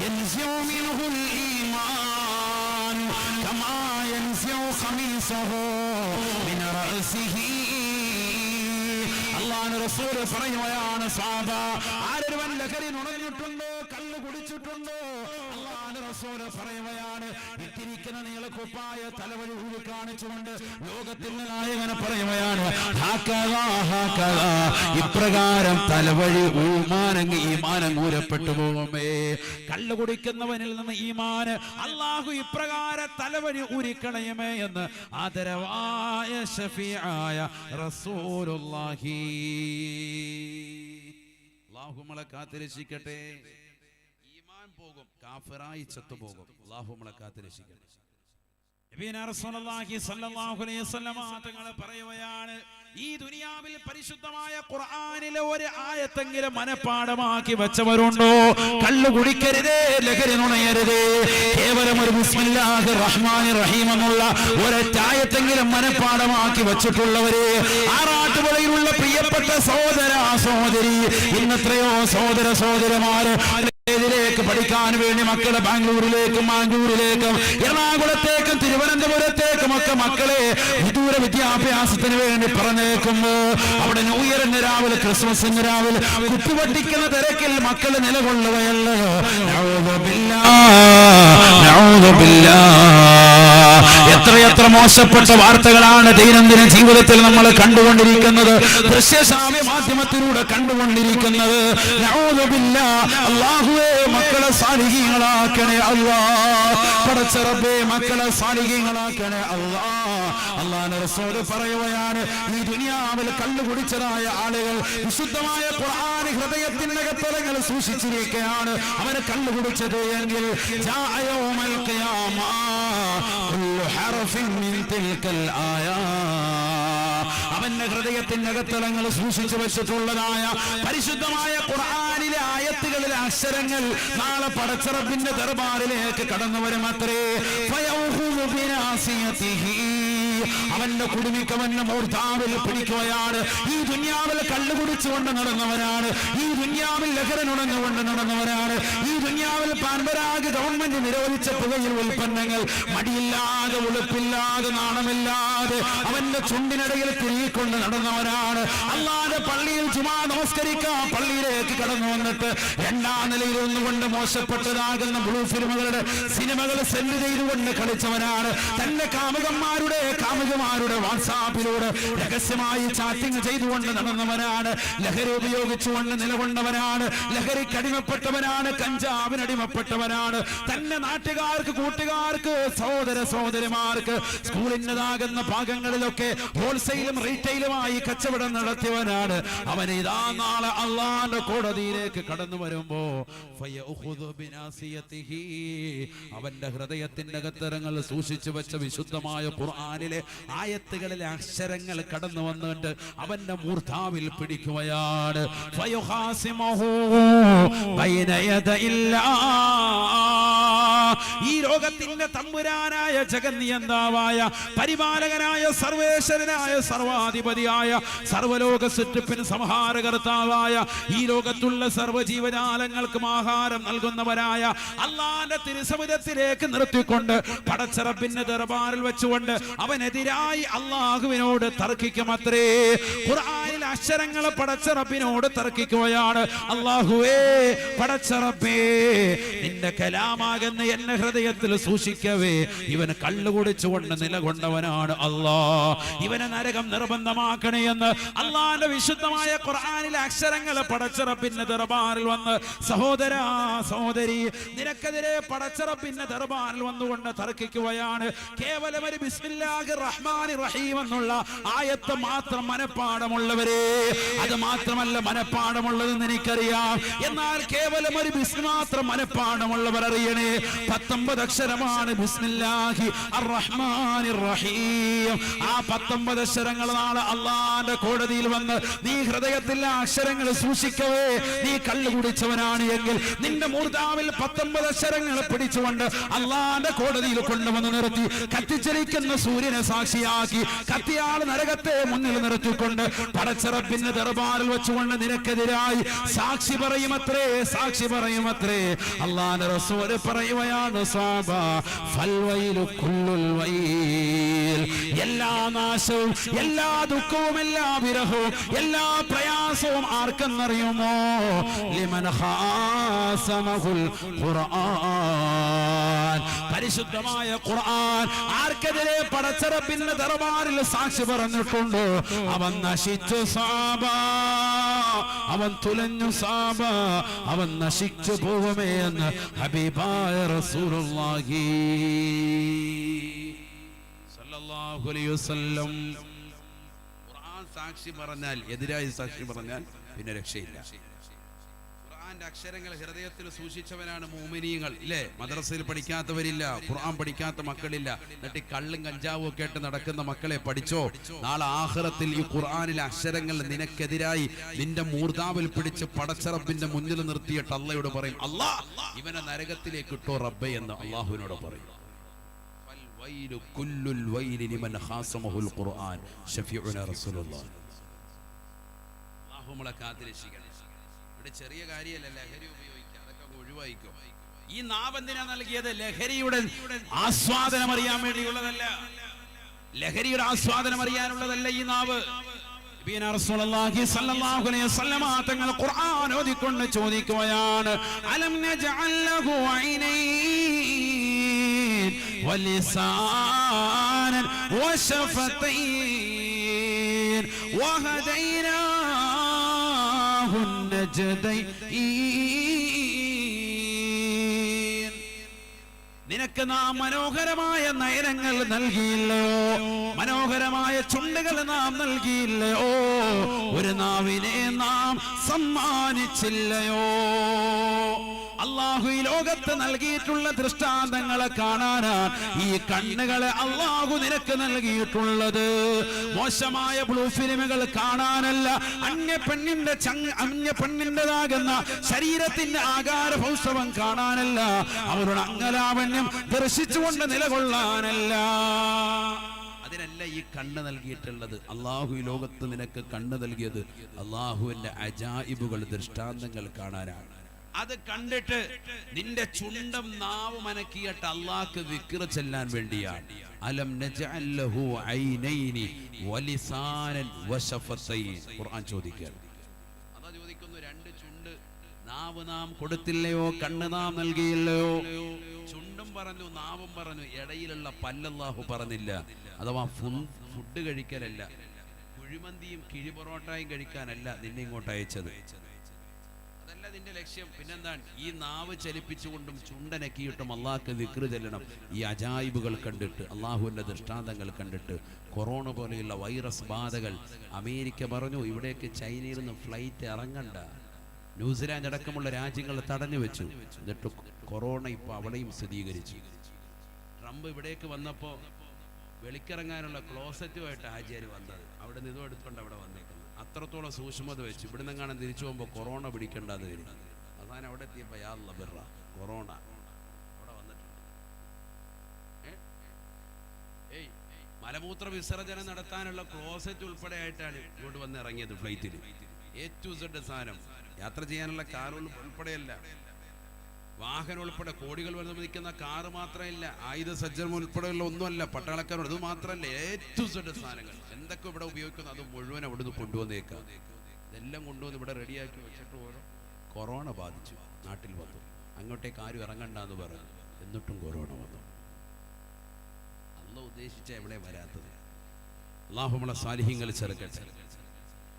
യൻസിഉ മിൻഹുൽ ഈമാൻ കമാ യൻസിഉ ഖമീസഹു മിൻ റഅസിഹി. അല്ലാഹുവിന്റെ റസൂൽ പറയുകയാണ്, സഹാബ, ആരൊരുവൻ ലഹരി നുണഞ്ഞിട്ടുണ്ടോ, കള്ളു കുടിച്ചിട്ടുണ്ടോ, അല്ലാഹുവിന്റെ റസൂൽ പറയുകയാണ്, ഇട്ടിരിക്കുന്ന നീളക്കുപ്പായ തലവഴി ഊരി കാണിച്ചുകൊണ്ട് ലോകത്തിന്റെ നായകനെ പറയുകയാണ്, ഇപ്രകാരം തലവഴി ഊമാനങ്ങി ഈമാനം ഊരപ്പെട്ടു പോകുമേ. കള്ളു കുടിക്കുന്നവനിൽ നിന്ന് ഈമാന് അല്ലാഹു ഇപ്രകാരം തലവഴി ഊരിക്കളയുമേ എന്ന് ആദരവായ ഷഫീആയ റസൂലുള്ളാഹി. അല്ലാഹു നമ്മളെ കാത്തിരക്ഷിക്കട്ടെ. ഈമാൻ പോകും, കാഫിറായി ചത്തുപോകും. അല്ലാഹു നമ്മളെ കാത്തിരക്ഷിക്കട്ടെ. നബിയനാ റസൂലുള്ളാഹി സ്വല്ലല്ലാഹു അലൈഹി വസല്ലം തങ്ങൾ പറയുകയാണ്, ഈ ദുനിയാവിൽ പരിശുദ്ധമായ ഖുർആനിലെ ഒരു ആയത്തെങ്കിലും മനപ്പാഠമാക്കി വെച്ചവരുണ്ടോ? കള്ളു കുടിക്കരുതേ, ലഹരി നുണയരുതേ, കേവലം ഒരു ബിസ്മില്ലാഹിർ റഹ്മാനിർ റഹീം എന്നുള്ള ഒരൊറ്റ ആയത്തെങ്കിലും മനപ്പാഠമാക്കി വെച്ചിട്ടുള്ളവരെ, ആറാട്ടുപുഴയിലുള്ള പ്രിയപ്പെട്ട സഹോദര സഹോദരി, ഇന്നത്രയോ സഹോദര സഹോദരന്മാര് ഇതിലേക്ക് പഠിക്കാൻ വേണ്ടി മക്കളെ ബാംഗ്ലൂരിലേക്കും മാംഗ്ലൂരിലേക്കും എറണാകുളത്തേക്കും തിരുവനന്തപുരത്തേക്കും ഒക്കെ മക്കളെ വിദൂര വിദ്യാഭ്യാസത്തിന് വേണ്ടി പറഞ്ഞേക്കുന്നു. അവിടെ ന്യൂ ഇയറിന് രാവിലെ, ക്രിസ്മസിന് രാവിലെ കുത്തിവട്ടിക്കുന്ന തിരക്കിൽ മക്കൾ നിലകൊള്ളുകയല്ലോ. എത്രയെത്ര മോശപ്പെട്ട വാർത്തകളാണ് ദൈനംദിന ജീവിതത്തിൽ നമ്മൾ കണ്ടുകൊണ്ടിരിക്കുന്നത്, ദൃശ്യശ്രാവ്യ മാധ്യമത്തിലൂടെ കണ്ടുകൊണ്ടിരിക്കുന്നത്. അല്ലാഹുവേ, മക്കളെ സാലിഹീങ്ങളാക്കണേ അല്ലാഹ്. പടച്ച റബ്ബേ, മക്കളെ സാലിഹീങ്ങളാക്കണേ അല്ലാഹ്. അല്ലാഹുവിന്റെ റസൂൽ പറയുകയാണ്, ഈ ദുനിയാവിൽ കള്ളു കുടിച്ചതായ ആളുകൾ വിശുദ്ധമായ ഖുർആൻ ഹൃദയത്തിന്റെ അകത്തളങ്ങൾ സൂക്ഷിച്ചിരിക്കുകയാണ്. അവന് കള്ളു കുടിച്ചത് എങ്കിൽ യൗമൽ ഖിയാമ കുല്ലു ഹർഫിൻ മിൻ തിൽകൽ ആയാ, അവന്റെ ഹൃദയത്തിന്റെ അകത്തളങ്ങൾ സൂക്ഷിച്ചു വെച്ചിട്ടുള്ളതായ പരിശുദ്ധമായ ഖുർആനിലെ ആയത്തുകളിലെ അക്ഷരങ്ങൾ നാളെ പടച്ച റബ്ബിന്റെ ദർബാറിലേക്ക് കടന്നു വരും അത്രേ. അവന്റെ കുടുമിക്കവന്റെ മൂർധാവിൽ പിടിക്കുകയാണ്. ഈ ദുനിയാവിൽ കള്ളുകുടിച്ചുകൊണ്ട് നടന്നവരാണ്, ഈ ദുനിയാവിൽ ലഹരനുണഞ്ഞുകൊണ്ട് നടന്നവരാണ്, ഈ ദുനിയാവിൽ പാൻപരാഗ് ഗവൺമെന്റ് നിരോധിച്ച പുകയിൽ ഉൽപ്പന്നങ്ങൾ മടിയില്ലാതെ, ഉളുപ്പില്ലാതെ, നാണമില്ലാതെ അവന്റെ ചുണ്ടിനിടയിൽ കുരുങ്ങിക്കൊണ്ട് നടന്നവരാണ്. അല്ലാതെ പള്ളിയിൽ ജുമാ നമസ്കരിക്കാൻ പള്ളിയിലേക്ക് കടന്നു വന്നിട്ട് രണ്ടാം നിലയിൽ ഒന്നുകൊണ്ട് മോശപ്പെട്ടതാകുന്ന ബ്ലൂ ഫിലിമുകളുടെ സിനിമകൾ സെൻഡ് ചെയ്തുകൊണ്ട് കളിച്ചവനാണ്. തന്റെ കാമുകന്മാരുടെ കാമുകമാരുടെ വാട്സാപ്പിലൂടെ രഹസ്യമായി ചാറ്റിംഗ് ചെയ്തുകൊണ്ട് നടന്നവനാണ്, ലഹരി ഉപയോഗിച്ചുകൊണ്ട് നിലകൊണ്ടവനാണ്, ലഹരിക്ക് അടിമപ്പെട്ടവനാണ്, കഞ്ചാവിനടിമപ്പെട്ടവനാണ്. തന്നെ നാട്ടുകാർക്ക്, കൂട്ടുകാർക്ക്, സഹോദരന്മാർക്ക് സ്കൂളിൻ്റെതാകുന്ന ഭാഗങ്ങളിലൊക്കെ ഹോൾസെയിലും റീറ്റെയിലുമായി കച്ചവടം നടത്തിയവനാണ്. അവൻ ഇതാ നാളെ അള്ളാന്റെ കോടതിയിലേക്ക് കടന്നു വരുമ്പോ അവന്റെ ഹൃദയത്തിന്റെ അകത്തരങ്ങൾ സൂക്ഷിച്ചു വെച്ച വിശുദ്ധമായ ഖുർആനിലെ ആയത്തുകളിലെ അക്ഷരങ്ങൾ കടന്നു വന്നിട്ട് അവന്റെ മൂർധാവിൽ പിടിക്കുകയാണ്. ഈ ലോകത്തിന്റെ തമ്പുരാനായ ജഗന്നിയന്താവായ പരിപാലകനായ സർവേശ്വരനായ സർവാധിപതിയായ സർവലോക സൃഷ്ടിപ്പിന് സംഹാരകർത്താവായ ഈ ലോകത്തുള്ള സർവ്വജീവജാലങ്ങൾക്കും ആഹാരം നൽകുന്നവരായ അള്ളാന്റെ തിരുസവിധത്തിലേക്ക് നിർത്തിക്കൊണ്ട് പടച്ചറപ്പിന്റെ ദർബാറിൽ വെച്ചുകൊണ്ട് അവനെതിരായി അള്ളാഹുവിനോട് തർക്കിക്കുമത്രേ. ഖുർആനിൽ അക്ഷരങ്ങൾ പടച്ചറപ്പിനോട് തർക്കിക്കുകയാണ്. അള്ളാഹുവേ, പടച്ചറപ്പേ, നിന്റെ കലാമാകുന്ന എന്നെ ഹൃദയത്തിൽ സൂക്ഷിക്കവേ ഇവന് കള്ളുകുടിച്ചുകൊണ്ട് നിലകൊണ്ടവനാണ്. അല്ലാ, ഇവനെ നരകം നിർബന്ധമാക്കണേ എന്ന് അള്ളാന്റെ വിശുദ്ധമായ ഖുർആനിലെ അക്ഷരങ്ങൾ പടച്ചറപ്പിന്റെ ദർബാറിൽ വന്ന്, സഹോദരാ സഹോദരി, നിനക്കെതിരെ പടച്ചറപ്പിന്റെ ദർബാറിൽ വന്നുകൊണ്ട് തർക്കിക്കുകയാണ്. കേവലം ഒരു ബിസ്മില്ലാഹിർ റഹ്മാനിർ റഹീം എന്നുള്ള ആയത്ത് മാത്രം മനഃപ്പാഠമുള്ളവരെ, അത് മാത്രമല്ല മനഃപ്പാഠമുള്ളതെന്ന് എനിക്കറിയാം. എന്നാൽ കേവലം ഒരു ബിസ്മി മാത്രം മനഃപ്പാഠമുള്ളവർ അറിയണേ, 19 അക്ഷരമാണ് ബിസ്മില്ലാഹി അർ റഹ്മാനിർ റഹീം. ആ 19 അക്ഷരങ്ങൾ നാളെ അള്ളാന്റെ കോടതിയിൽ വന്ന് നീ ഹൃദയത്തിൽ ആ അക്ഷരങ്ങൾ സൂക്ഷിക്കവേ നീ കള്ളു കുടിച്ചവനാണ് എങ്കിൽ നിന്റെ മൂർധാവിൽ 19 അക്ഷരങ്ങൾ പിടിച്ചുകൊണ്ട് അള്ളാന്റെ കോടതിയിൽ കൊണ്ടുവന്ന് നിർത്തി കത്തിച്ചരിക്കുന്ന സൂര്യനെ സാക്ഷിയാക്കി കത്തിയാൾ നരകത്തെ മുന്നിൽ നിർത്തിക്കൊണ്ട് പടച്ചറപ്പിന്റെ ദർബാറിൽ വെച്ചുകൊണ്ട് നിനക്കെതിരായി സാക്ഷി പറയുമത്രേ, സാക്ഷി പറയുമത്രേ. അള്ളാന്റെ റസൂല് പറയുകയാണ്, സ്വഹാബാ, ഫൽവൈലു കുല്ലുൽ വൈൽ, എല്ലാ നാശവും, എല്ലാ ദുഃഖവും, എല്ലാ വിരഹവും, എല്ലാ പ്രയാസവും ആർക്കെന്നറിയുമോ? ലിമൻ ഖാസമഹുൽ ഖുർആൻ, പരിശുദ്ധമായ ഖുർആൻ ആർക്കെതിരെ പടച്ചറപ്പിന്റെ ദർബാറിൽ സാക്ഷി പറഞ്ഞിട്ടുണ്ട്, അവൻ നശിച്ചു സാബാ, അവൻ തുലഞ്ഞു സാബാ, അവൻ നശിച്ചു പോകുമേ എന്ന് ഹബീബായ റസൂലുള്ളാഹി സ്വല്ലല്ലാഹു അലൈഹി വസല്ലം. ഖുർആൻ സാക്ഷി പറഞ്ഞാൽ, എതിരായി സാക്ഷി പറഞ്ഞാൽ പിന്നെ രക്ഷയില്ല. ഖുർആന്റെ അക്ഷരങ്ങൾ ഹൃദയത്തിൽ സൂക്ഷിച്ചവനാണ് മുഅ്മിനീങ്ങൾ, ഇല്ലേ? മദ്രസയിൽ പഠിക്കാത്തവരില്ല, ഖുർആൻ പഠിക്കാത്ത മക്കളില്ല. എന്നിട്ട് കള്ളും കഞ്ചാവും ഒക്കെ ആയിട്ട് നടക്കുന്ന മക്കളെ പഠിച്ചോ, നാളെ ആഖിറത്തിൽ ഈ ഖുർആനിലെ അക്ഷരങ്ങൾ നിനക്കെതിരായി നിന്റെ മൂർധാവിൽ പിടിച്ച് പടച്ചറപ്പിന്റെ മുന്നിൽ നിർത്തിയിട്ട് അള്ളയോട് പറയും, അല്ലാ, ഇവനെ നരകത്തിലേക്ക് ഇട്ടോ റബ്ബേ എന്ന് അള്ളാഹുവിനോട് പറയും. ചെറിയ കാര്യമല്ല ലഹരി ഉപയോഗിക്കുക, അതൊക്കെ ഒഴിവായിക്കോ. ഈ നാവ് എന്തിനാ നൽകിയത്? ലഹരിയുടെ ആസ്വാദനം അറിയാൻ വേണ്ടിയുള്ളതല്ല, ലഹരിയുടെ ആസ്വാദനം അറിയാനുള്ളതല്ല ഈ നാവ്. റസൂലുള്ളാഹി സ്വല്ലല്ലാഹു അലൈഹി വസല്ലം തങ്ങൾ ഖുർആൻ ഓതിക്കൊണ്ട് ചോദിക്കുകയാണ്, അലം നജഅൽ ലഹു ഐനൈൻ വലിസാനൻ വശഫതൈൻ വഹദൈനാഹു النجدين. നിനക്ക് നാം മനോഹരമായ നയനങ്ങൾ നൽകിയില്ലയോ? മനോഹരമായ ചുണ്ടുകൾ നാം നൽകിയില്ലയോ? ഒരു നാവിനെ നാം സമ്മാനിച്ചില്ലയോ? അള്ളാഹു ഈ ലോകത്ത് നൽകിയിട്ടുള്ള ദൃഷ്ടാന്തങ്ങളെ കാണാനാണ് ഈ കണ്ണുകളെ അള്ളാഹു നിനക്ക് നൽകിയിട്ടുള്ളത്. മോശമായ ബ്ലൂ ഫിലിമുകൾ കാണാനല്ല, അന്യ പെണ്ണിന്റേതാകുന്ന ശരീരത്തിന്റെ ആകാര ഭൗഷവം കാണാനല്ല, അവരുടെ അംഗലാവണ്യം ദർശിച്ചുകൊണ്ട് നിലകൊള്ളാനല്ല. അതിനല്ല ഈ കണ്ണ് നൽകിയിട്ടുള്ളത്. അള്ളാഹു ഈ ലോകത്ത് നിനക്ക് കണ്ണ് നൽകിയത് അള്ളാഹുവിന്റെ അജായിബുകൾ, ദൃഷ്ടാന്തങ്ങൾ കാണാനാണ്. അത് കണ്ടിട്ട് നിന്റെ ചുണ്ടും നാവും അനക്കിയിട്ട് അള്ളാഹ്ക്ക് ദിക്ർ ചെല്ലാൻ വേണ്ടിയാണ്. അലം നജഅൽ ലഹു ഐനൈനി വലിസാനൻ വശഫതൈൻ. ഖുർആൻ ചോദിക്കുകയാണ്, അതാ ചോദിക്കുന്നു, രണ്ട് ചുണ്ട് നാവ് നാം കൊടുത്തില്ലയോ, കണ്ണ് നാം നൽകിയില്ലയോ? ചുണ്ടും പറഞ്ഞു, നാവും പറഞ്ഞു, ഇടയിലുള്ള പല്ലല്ലാഹു പറഞ്ഞില്ല. അഥവാ ഫുഡ് കഴിക്കലല്ല, കുഴിമന്തിയും കിഴിപൊറോട്ടയും കഴിക്കാനല്ല നിന്നെ ഇങ്ങോട്ട് അയച്ചത്. അതല്ല നിന്റെ ലക്ഷ്യം. പിന്നെന്താണ്? ഈ നാവ് ചലിപ്പിച്ചുകൊണ്ടും ചുണ്ടനക്കിയിട്ടും അള്ളാഹ്ക്ക് ദിക്റ് ചെല്ലണം. ഈ അജായിബുകൾ കണ്ടിട്ട്, അള്ളാഹുവിൻ്റെ ദൃഷ്ടാന്തങ്ങൾ കണ്ടിട്ട്, കൊറോണ പോലെയുള്ള വൈറസ് ബാധകൾ അമേരിക്ക പറഞ്ഞു ഇവിടേക്ക് ചൈനയിൽ നിന്ന് ഫ്ലൈറ്റ് ഇറങ്ങണ്ട. ന്യൂസിലാൻഡ് അടക്കമുള്ള രാജ്യങ്ങൾ തടഞ്ഞു വെച്ചു. എന്നിട്ട് കൊറോണ ഇപ്പോൾ അവിടെയും സ്ഥിരീകരിച്ചു. ട്രംപ് ഇവിടേക്ക് വന്നപ്പോൾ വെളിക്കിറങ്ങാനുള്ള ക്ലോസറ്റുമായിട്ട് ആചാര്യ വന്നത്. അവിടെ നിന്നും എടുത്തുകൊണ്ട് അവിടെ വന്നേക്കുന്നത്. അത്രത്തോളം സൂക്ഷ്മത വെച്ചു. ഇവിടെ നിന്നെങ്ങാനും തിരിച്ചു പോകുമ്പോൾ കൊറോണ പിടിക്കേണ്ടത് വരും. അതാണ് അവിടെ എത്തിയപ്പോൾ യാ ബിറ കൊറോണ അവിടെ വന്നിട്ടുണ്ട്. മലമൂത്ര വിസർജനം നടത്താനുള്ള ക്ലോസറ്റ് ഉൾപ്പെടെ ആയിട്ടാണ് ഇങ്ങോട്ട് വന്ന് ഇറങ്ങിയത് ഫ്ലൈറ്റിൽ. A to Z സാധനം. യാത്ര ചെയ്യാനുള്ള കാർ ഉൾപ്പെടെയല്ല, വാഹനം ഉൾപ്പെടെ കോടികൾ വന്ന് നിൽക്കുന്ന കാറ് മാത്രമല്ല, ആയുധ സജ്ജനം ഉൾപ്പെടെയുള്ള ഒന്നുമല്ല, പട്ടാളക്കാരോട് അത് മാത്രമല്ല, A to Z സാധനങ്ങൾ എന്തൊക്കെ ഇവിടെ ഉപയോഗിക്കുന്നു അത് മുഴുവൻ അവിടുന്ന് കൊണ്ടുവന്നേക്കാം. ഇതെല്ലാം കൊണ്ടുവന്ന് ഇവിടെ റെഡിയാക്കി വെച്ചിട്ട് പോലും കൊറോണ ബാധിച്ചു. നാട്ടിൽ വന്നു. അങ്ങോട്ടേക്ക് ആരും ഇറങ്ങണ്ടെന്ന് പറഞ്ഞു. എന്നിട്ടും കൊറോണ വന്നു. അല്ലാഹു ഉദ്ദേശിച്ച എവിടെ വരാത്തത്. അല്ലാഹു നമ്മളെ സാലിഹ്യങ്ങൾ ചേർക്കട്ടെ.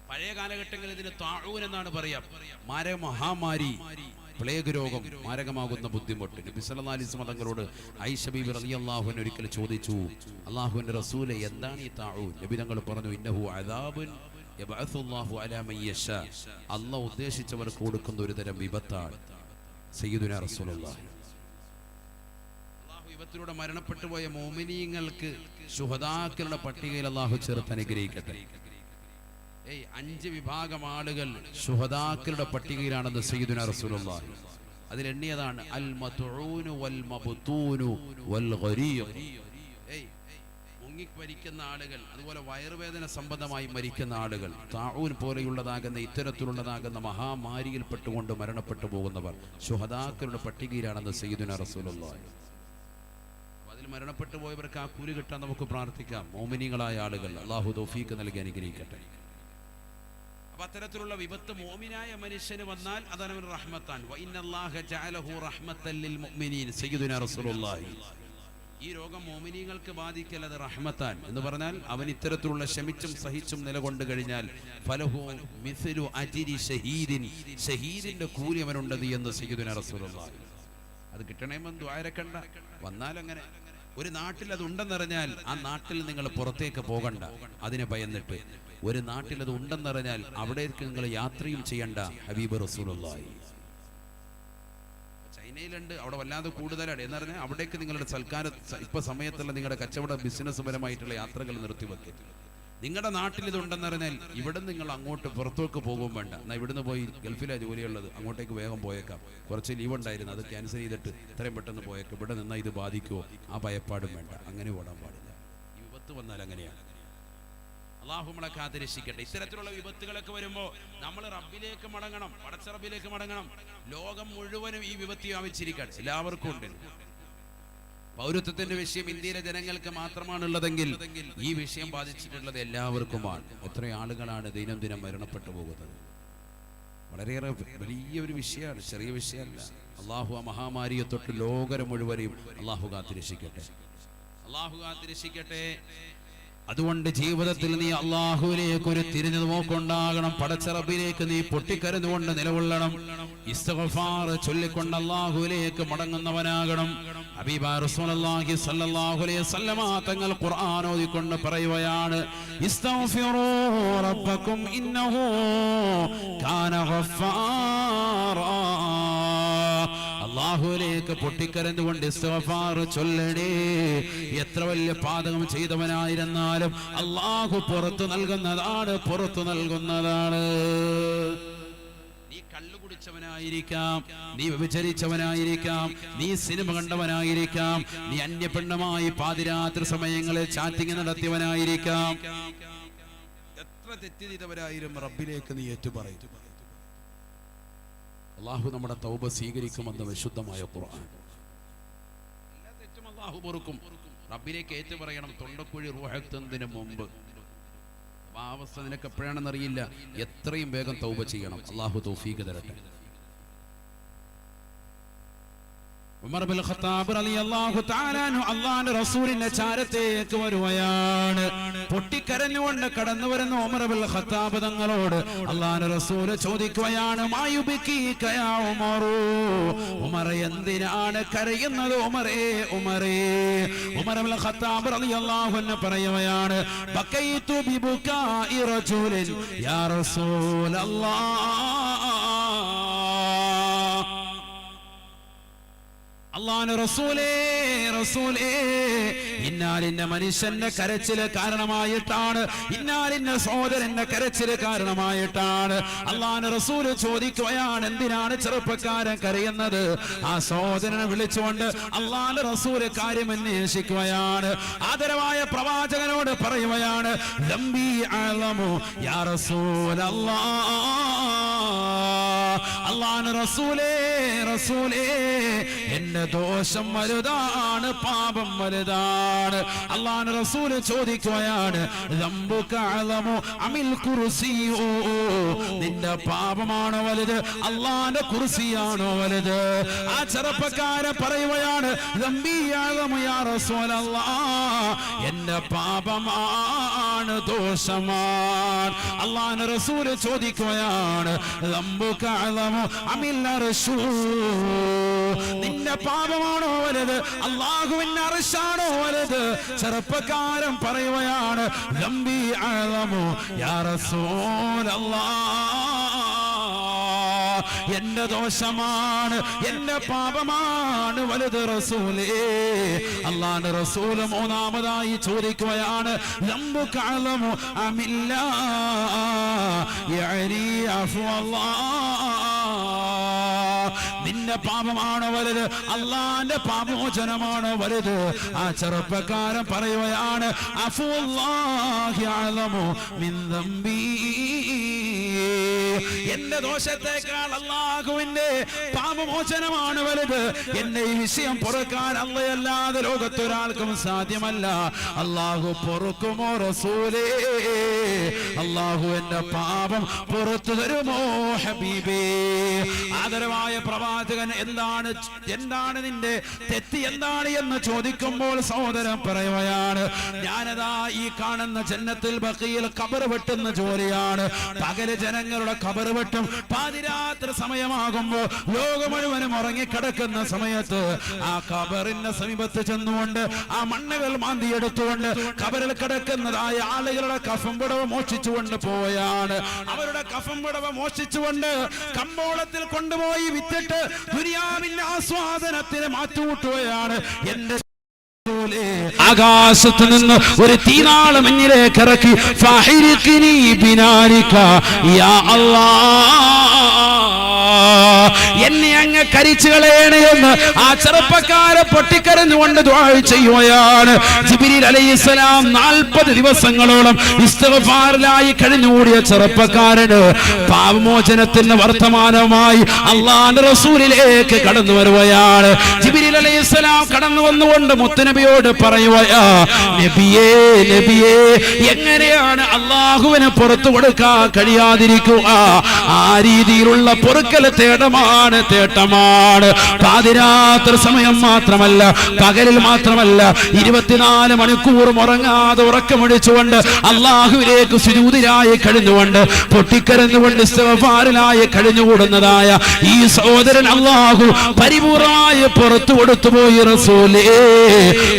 പഴയ കാലഘട്ടങ്ങളിൽ ഇതിന് താഊൻ എന്നാണ് പറയാം. മഹാമാരി, പ്ലേഗ് രോഗം, മാരകമാകുന്ന ബുദ്ധിമുട്ട്. നബി സല്ലല്ലാഹു അലൈഹി വസല്ലം തങ്ങളോട് ആയിഷ ബീബി റളിയല്ലാഹു അൻഹ ഒരിക്കൽ ചോദിച്ചു, അല്ലാഹുവിന്റെ റസൂലേ, എന്താണ് ഈ താഊൻ? നബി തങ്ങൾ പറഞ്ഞു, ഇന്നഹു അദാബുൻ യബഅസുല്ലാഹു അലാ മൻ യശാ. അല്ലാഹു ഉദ്ദേശിച്ചവർക്ക് കൊടുക്കുന്ന ഒരു തരം വിപത്താണ്. സയ്യിദുനാ റസൂലുള്ളാഹി അല്ലാഹു വിപത്തിലൂടെ മരണപ്പെട്ടു പോയ മുഅ്മിനീങ്ങൾക്ക് ശുഹദാക്കളുടെ പട്ടികയിൽ അല്ലാഹു ചേർത്ത് അനുഗ്രഹിക്കട്ടെ. 5 വിഭാഗം ആളുകൾ ശുഹദാക്കളുടെ പട്ടികയിലാണെന്ന് സയ്യിദുനാ റസൂലുള്ളാഹി. അതിൽ എണ്ണിയതാണ് അൽ മത്ഊനു വൽ മബ്തൂനു വൽ ഗരീഖ്. മുങ്ങിമരിക്കുന്ന ആളുകൾ, അതുപോലെ വയറുവേദന സംബന്ധമായി മരിക്കുന്ന ആളുകൾ, താഊൻ പോലെയുള്ളതാകുന്ന ഇത്തരത്തിലുള്ളതാകുന്ന മഹാമാരിയിൽപ്പെട്ടുകൊണ്ട് മരണപ്പെട്ടു പോകുന്നവർ ശുഹദാക്കളുടെ പട്ടികയിലാണെന്ന് സയ്യിദുനാ റസൂലുള്ളാഹി. അതിൽ മരണപ്പെട്ടു പോയവർക്ക് ആ കൂലി കിട്ടാൻ നമുക്ക് പ്രാർത്ഥിക്കാം. മോമിനീങ്ങളായ ആളുകൾ അല്ലാഹു തൗഫീഖ് നൽകി അനുഗ്രഹിക്കട്ടെ. അപ്പൊ അത്തരത്തിലുള്ള വിപത്ത് മോമിനായ മനുഷ്യന് വന്നാൽ അതാണ് റഹ്മത്താൻ. വഇന്നല്ലാഹ ജഅലഹു റഹ്മത്തൻ ലിൽ മുഅ്മിനീൻ. സയ്യിദുനാ റസൂലുള്ളാഹി. ഈ രോഗം മോമിനീങ്ങൾക്ക് ബാധിക്കൽ അത് റഹ്മത്താൻ എന്ന് പറഞ്ഞാൽ അവൻ ഇത്തരത്തിലുള്ള ക്ഷമിച്ചും സഹിച്ചും നിലകൊണ്ട് കഴിഞ്ഞാൽ ഫലഹു മിസ്ലു അജ്രി ഷഹീദിൻ. ഷഹീദിന്റെ കൂലി അവനുണ്ടത് എന്ന് സയ്യിദുനാ റസൂലുള്ളാഹി. അത് കിട്ടണമെന്ന് ദുആരക്കണ്ട. വന്നാൽ അങ്ങനെ ഒരു നാട്ടിൽ അത് ഉണ്ടെന്നറിഞ്ഞാൽ ആ നാട്ടിൽ നിങ്ങൾ പുറത്തേക്ക് പോകണ്ട. അതിനെ ഭയന്നിട്ട് ഒരു നാട്ടിൽ അത് ഉണ്ടെന്നറിഞ്ഞാൽ അവിടേക്ക് നിങ്ങൾ യാത്രയും ചെയ്യണ്ട. ഹബീബ് റസൂലുള്ളാഹി. ചൈനയിലുണ്ട്, അവിടെ വല്ലാതെ കൂടുതലാണ് എന്നറിഞ്ഞാൽ അവിടേക്ക് നിങ്ങളുടെ സൽക്കാര ഇപ്പൊ സമയത്തുള്ള നിങ്ങളുടെ കച്ചവട ബിസിനസ് പരമായിട്ടുള്ള യാത്രകൾ നിർത്തിവെക്കും. നിങ്ങളുടെ നാട്ടിൽ ഇതുണ്ടെന്നറിഞ്ഞാൽ ഇവിടെ നിങ്ങൾ അങ്ങോട്ട് പുറത്തേക്ക് പോകും വേണ്ട. എന്നാൽ ഇവിടുന്ന് പോയി ഗൾഫിലെ ജോലിയുള്ളത് അങ്ങോട്ടേക്ക് വേഗം പോയേക്കാം. കുറച്ച് ലീവ് ഉണ്ടായിരുന്നു, അത് ക്യാൻസൽ ചെയ്തിട്ട് ഇത്രയും പെട്ടെന്ന് പോയേക്കാം. ഇവിടെ നിന്നാൽ ഇത് ബാധിക്കുമോ, ആ ഭയപ്പാടും വേണ്ട. അങ്ങനെ ഓടാൻ പാടില്ല. ഈ വിപത്ത് വന്നാൽ അങ്ങനെയാണ്. അല്ലാഹു നമ്മളെ കാത്തിരക്ഷിക്കട്ടെ. ഇത്തരത്തിലുള്ള വിപത്തുകളൊക്കെ വരുമ്പോൾ നമ്മൾ റബ്ബിലേക്ക് മടങ്ങണം, പടച്ച റബ്ബിലേക്ക് മടങ്ങണം. ലോകം മുഴുവനും ഈ വിപത്ത് വ്യാപിച്ചിരിക്കാൻ എല്ലാവർക്കും ഉണ്ട്. പൗരത്വത്തിന്റെ വിഷയം ഇന്ത്യയിലെ ജനങ്ങൾക്ക് മാത്രമാണുള്ളതെങ്കിൽ ഈ വിഷയം ബാധിച്ചിട്ടുള്ളത് എല്ലാവർക്കുമാണ്. എത്ര ആളുകളാണ് ദിനം മരണപ്പെട്ടു പോകുന്നത്. വളരെയേറെ വലിയൊരു വിഷയമാണ്, ചെറിയ വിഷയമല്ല. അള്ളാഹു ആ മഹാമാരിയെ തൊട്ട് ലോകം മുഴുവനെയും അള്ളാഹു കാത്തിരക്ഷിക്കട്ടെ. അള്ളാഹു കാത്തിരക്ഷിക്കട്ടെ. അതുകൊണ്ട് ജീവിതത്തിൽ നീ അള്ളാഹുവിലേക്ക് ഒരു തിരിഞ്ഞു നോക്കുണ്ടാകണം. പടച്ച റബ്ബിലേക്ക് നീ പൊട്ടിക്കരഞ്ഞുകൊണ്ട് നിലകൊള്ളണം. ഇസ്തിഗ്ഫാർ ചൊല്ലിക്കൊണ്ട് അള്ളാഹുവിലേക്ക് മടങ്ങുന്നവനാകണം. ഹബീബ റസൂലുള്ളാഹി സ്വല്ലല്ലാഹു അലൈഹി വസല്ലമ തങ്ങൾ ഖുർആൻ ഓതിക്കൊണ്ട് പറയുകയാണ്, ഇസ്തഗ്ഫിറൂ റബ്ബക്കും ഇന്നഹു കാന ഗഫാറാ. അള്ളാഹുവിലേക്ക് പൊട്ടിക്കരഞ്ഞുകൊണ്ട് ഇസ്തിഗ്ഫാർ ചൊല്ലണേ. എത്ര വലിയ പാതകം ചെയ്തവനായിരുന്നാലും അള്ളാഹു പുറത്തു നൽകുന്നതാണ്. നീ കള്ളു കുടിച്ചവനായിരിക്കാം, നീ വ്യഭിചരിച്ചവനായിരിക്കാം, നീ സിനിമ കണ്ടവനായിരിക്കാം, നീ അന്യപെണ്ണുമായി പാതിരാത്രി സമയങ്ങളിൽ ചാറ്റിംഗ് നടത്തിയവനായിരിക്കാം. എത്ര തെറ്റ് ചെയ്തവരായാലും റബ്ബിലേക്ക് നീ ഏറ്റുപറയും. അള്ളാഹു നമ്മുടെ തൗബ സ്വീകരിക്കുമെന്ന് വിശുദ്ധമായ ഖുർആൻ. എല്ലാ തെറ്റും അള്ളാഹു പൊറുക്കും. റബ്ബിലേക്ക് ഏറ്റു പറയണം. തൊണ്ടക്കുഴി റൂഹെത്തുന്നതിന് മുമ്പ്. ആ അവസ്ഥ നിനക്ക് എപ്പോഴാണെന്നറിയില്ല. എത്രയും വേഗം തൗബ ചെയ്യണം. അള്ളാഹു തൗഫീഖ് തരട്ടെ. ഉമർ ഇബ്നുൽ ഖത്താബ് റളിയല്ലാഹു തആല അൻഹു അല്ലാഹുവിന്റെ റസൂലിന്റെ ചാരത്തേക്ക് വരുകയാണ്. പൊട്ടിക്കരഞ്ഞുകൊണ്ട് കടന്നു വരുന്ന ഉമർ ഇബ്നുൽ ഖത്താബ് തങ്ങളോട് അല്ലാഹുവിന്റെ റസൂൽ ചോദിക്കുകയാണ്, മായുബികീക യാ ഉമറു, ഉമർ എന്തിനാണ് കരയുന്നത് ഉമറേ ഉമറേ? ഉമർ ഇബ്നുൽ ഖത്താബ് റളിയല്ലാഹു അൻഹു പറയുകയാണ്, ബകൈതു ബിബുകാഇ റജുലിൻ യാ റസൂലല്ലാഹ്, അല്ലാഹുവിന്റെ റസൂലേ റസൂലേ, ഇന്നാലിന്റെ മനുഷ്യന്റെ കരച്ചില് കാരണമായിട്ടാണ്, ഇന്നാലിന്റെ സഹോദരന്റെ കരച്ചില് കാരണമായിട്ടാണ്. അല്ലാഹുവിന്റെ റസൂല് ചോദിക്കുകയാണ്, എന്തിനാണ് ചെറുപ്പക്കാരൻ കരയുന്നത്? ആ സഹോദരനെ വിളിച്ചുകൊണ്ട് അല്ലാഹുവിന്റെ റസൂല് കാര്യം അന്വേഷിക്കുകയാണ്. ആദരവായ പ്രവാചകനോട് പറയുകയാണ്, ലംബി അലമു യാ റസൂലല്ലാഹ്, അല്ലാഹുവിന്റെ റസൂലേ റസൂലേ, എന്റെ ദോഷം വലുതാണ്, പാപം വലുതാണ്. അല്ലാഹുവിന്റെ റസൂല് ചോദിക്കുകയാണ്, ദംബുക അലമു അമിൽ കുർസിയു, നിന്റെ പാപമാണോ വലുത്, അല്ലാഹുവിന്റെ കുർസിയാണോ വലുത്? ആ ചെറുപ്പക്കാരൻ പറയുകയാണ്, ദംബി അലമു യാ റസൂലല്ലാഹ്, എന്റെ പാപമാണ്, ദോഷമാണ്. അല്ലാഹുവിന്റെ റസൂല് ചോദിക്കുകയാണ്, ദംബുക അലമു അമിൽ അർശു, നിന്റെ പാപമാണോ വലുത്, അല്ലാഹുവിന്റെ അർശാണോ വലുത്? ചെറുപ്പക്കാരൻ പറയുകയാണ്, ദംബി അലമു യാ റസൂലല്ലാഹ്, എന്റെ ദോഷമാണ്, എന്റെ പാപമാണ് വലുത് റസൂലേ. അല്ലാഹുവിന്റെ റസൂൽ മൂന്നാമതായി ചോദിക്കുകയാണ്, ദംബുക അലമു അമില്ലാ യഅനി അഫ്വല്ലാഹ്, നിന്റെ പാപമാണോ വലുത്, അല്ലാഹുവിന്റെ പാപമോചനമാണോ വലുത്? ആ ചെറുപ്പക്കാരൻ പറയുകയാണ്, അഫ്വല്ലാഹി അഅലമു മിൻ ദംബി, എന്റെ ദോഷത്തെക്കാൾ അല്ലാഹുവിന്റെ പാപമോചനമാണ് വലുത്. എന്റെ ഈ വിഷയം പൊറുക്കാൻ അല്ലാഹുവല്ലാതെ ലോകത്തൊരാൾക്കും സാധ്യമല്ല. അല്ലാഹു പൊറുക്കുമോ റസൂലേ? അല്ലാഹു എന്റെ പാപം പുറത്തു തരുമോ ഹബീബേ? ആദരവായ പ്രവാചകൻ എന്താണ് നിന്റെ തെറ്റ് എന്താണ് എന്ന് ചോദിക്കുമ്പോൾ സഹോദരൻ പറയുകയാണ്, ഞാനതാ ഈ കാണുന്ന ജന്നത്തിൽ ബഖീൽ ഖബർ വെട്ടുന്ന ജോലിയാണ്. പകല് ജനങ്ങളുടെ ഖബർ വെട്ടും, പാതിരാത്രി സമയമാകുമ്പോ ലോകം മുഴുവനും ഉറങ്ങിക്കിടക്കുന്ന സമയത്ത് ആ ഖബറിന്റെ സമീപത്ത് ചെന്നുകൊണ്ട് ആ മണ്ണുകൾ മാന്തിയെടുത്തുകൊണ്ട് ഖബറിൽ കിടക്കുന്നതായ ആളുകളുടെ കഫം പുടവ മോഷിച്ചുകൊണ്ട് പോയാണ്. അവരുടെ കഫം പുടവ മോഷിച്ചുകൊണ്ട് കമ്പോളത്തിൽ കൊണ്ടുപോയി വിറ്റിട്ട് ദുനിയാവിന്റെ ആസ്വാദനത്തിന് മാറ്റുകൂട്ടുകയാണ്. എന്റെ ആകാശത്ത് നിന്ന് ഒരു തീനാളം എന്നിലേക്ക് ഇറക്കി, ഫഹിരിഖ്നി ബിനാരിക യാ അല്ലാഹ്, എന്നെ അങ്ങ് കരിച്ചു കളയണേ എന്ന് ആ ചെറുപ്പക്കാരെ പൊട്ടിക്കരഞ്ഞുകൊണ്ട് ദുആ ചെയ്യുകയാണ്. ജിബ്രീൽ അലൈഹിസ്സലാം 40 ദിവസങ്ങളോളം ഇസ്തിഗ്ഫാറിലായി കഴിഞ്ഞുകൂടിയ ചെറുപ്പക്കാരന് പാപമോചനത്തിന്റെ വർത്തമാനമായി അല്ലാഹുവിന്റെ റസൂലിലേക്ക് കടന്നു വരുകയാണ്. ജിബ്രീൽ അലൈഹിസ്സലാം കടന്നു വന്നുകൊണ്ട് മുത്തുനബിയോട് പറയുകയാ, നബിയേ നബിയേ, എങ്ങനെയാണ് അല്ലാഹുവിനെ പുറത്തു കൊടുക്കാൻ കഴിയാതിരിക്കുക? ആ രീതിയിലുള്ള പൊറുക്കൽ തേട്ടമാണ്. പാതിരാത്രി സമയം മാത്രമല്ല, പകലിൽ മാത്രമല്ല, 24 മണിക്കൂറും ഉറങ്ങാതെ ഉറക്കമടിച്ചുകൊണ്ട് അല്ലാഹുവിലേക്ക് സുജൂദിലായി കഴിഞ്ഞുകൊണ്ട് പൊട്ടിക്കരഞ്ഞുകൊണ്ട് ഇസ്തിഗ്ഫാറിലായി കഴിഞ്ഞുകൂടുന്നതായ ഈ സഹോദരൻ അല്ലാഹു പരിപൂർണമായി പുറത്തു കൊടുത്തുപോയി റസൂലേ.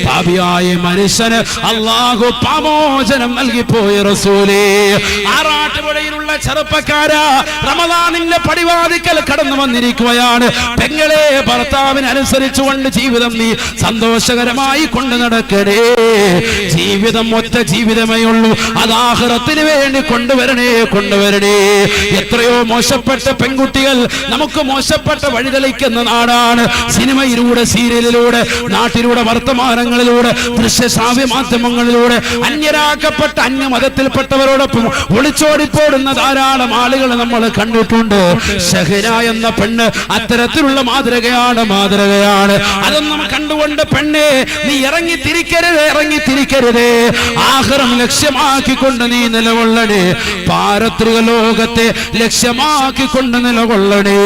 പാപിയായ മനുഷ്യന് അല്ലാഹു പാപമോചനം നൽകിപ്പോയി റസൂലേ. ആറാട്ടുപുഴയിലുള്ള ചെറുപ്പക്കാരാ, റമദാനിന്റെ പടിവാതിക്കൽ കടന്നു വന്നിരിക്കുകയാണ്. പെങ്ങളെ, ഭർത്താവിനനുസരിച്ചുകൊണ്ട് ജീവിതം നീ സന്തോഷകരമായി കൊണ്ടു നടക്കണേ. ജീവിതം ഒറ്റ ജീവിതമേ ഉള്ളൂ, അത് ആഖിറത്തിന് വേണ്ടി കൊണ്ടുവരണേ. എത്രയോ മോശപ്പെട്ട പെൺകുട്ടികൾ നമുക്ക് മോശപ്പെട്ട വഴിതെളിക്കുന്ന നാടാണ്. സിനിമയിലൂടെ, സീരിയലിലൂടെ, നാട്ടിലൂടെ, വർത്തമാനങ്ങളിൽ മാധ്യമങ്ങളിലൂടെ, ദൃശ്യശ്രാവ്യ മാധ്യമങ്ങളിലൂടെ അന്യരാക്കപ്പെട്ട അന്യമതത്തിൽപ്പെട്ടവരോടൊപ്പം ഒളിച്ചോടിപ്പോടുന്ന ധാരാളം ആളുകൾ നമ്മൾ കണ്ടിട്ടുണ്ട്. ഷഹന എന്ന പെണ്ണ് അത്തരത്തിലുള്ള മാതൃകയാണ്. അതൊന്നും കണ്ടുകൊണ്ട് പെണ്ണെ നീ ഇറങ്ങിത്തിരിക്കരുതേ. ആഖിറം ലക്ഷ്യമാക്കിക്കൊണ്ട് നീ നിലകൊള്ളണേ. പാരത്രിക ലോകത്തെ ലക്ഷ്യമാക്കിക്കൊണ്ട് നിലകൊള്ളണേ.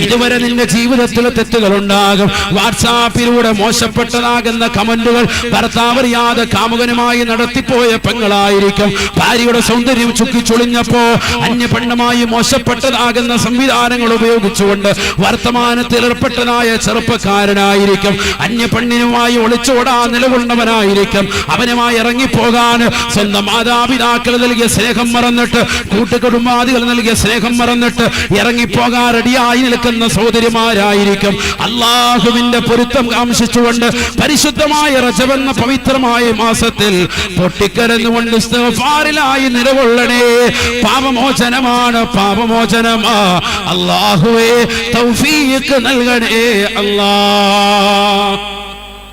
ഇതുവരെ നിന്റെ ജീവിതത്തിൽ തെറ്റുകൾ ഉണ്ടാകും. വാട്സാപ്പിലൂടെ മോശപ്പെട്ടതാകുന്ന കമന്റുകൾ ഭർത്താവറിയാതെ കാമുകനുമായി നടത്തിപ്പോയ പെങ്ങളായിരിക്കും. ഭാര്യയുടെ സൗന്ദര്യം ചുക്കിച്ചൊളിഞ്ഞപ്പോ അന്യ പെണ്ണുമായി മോശപ്പെട്ടതാകുന്ന സംവിധാനങ്ങൾ ഉപയോഗിച്ചുകൊണ്ട് വർത്തമാനത്തിൽ ഏർപ്പെട്ടതായ ചെറുപ്പക്കാരനായിരിക്കും. അന്യ പെണ്ണിനുമായി ഒളിച്ചോടാൻ നിലകൊണ്ടവനായിരിക്കും. അവനുമായി ഇറങ്ങിപ്പോകാൻ സ്വന്തം മാതാപിതാക്കൾ നൽകിയ സ്നേഹം മറന്നിട്ട്, കൂട്ടുകുടുംബാദികൾ നൽകിയ സ്നേഹം മറന്നിട്ട് ഇറങ്ങിപ്പോകാൻ റെഡിയായി നിൽക്കുന്ന സഹോദരിമാരായിരിക്കും. അള്ളാഹുവിന്റെ പൊരുത്തം കാംക്ഷിച്ചുകൊണ്ട് പരിശുദ്ധമായ റജബ് എന്ന പവിത്രമായ മാസത്തിൽ പൊട്ടിക്കരഞ്ഞുകൊണ്ട് ഇസ്തിഗ്ഫാറിലായി നിലകൊള്ളണേ. പാപമോചനമാ. അല്ലാഹുവേ തൗഫീഖ് നൽകണേ അല്ലാഹ്.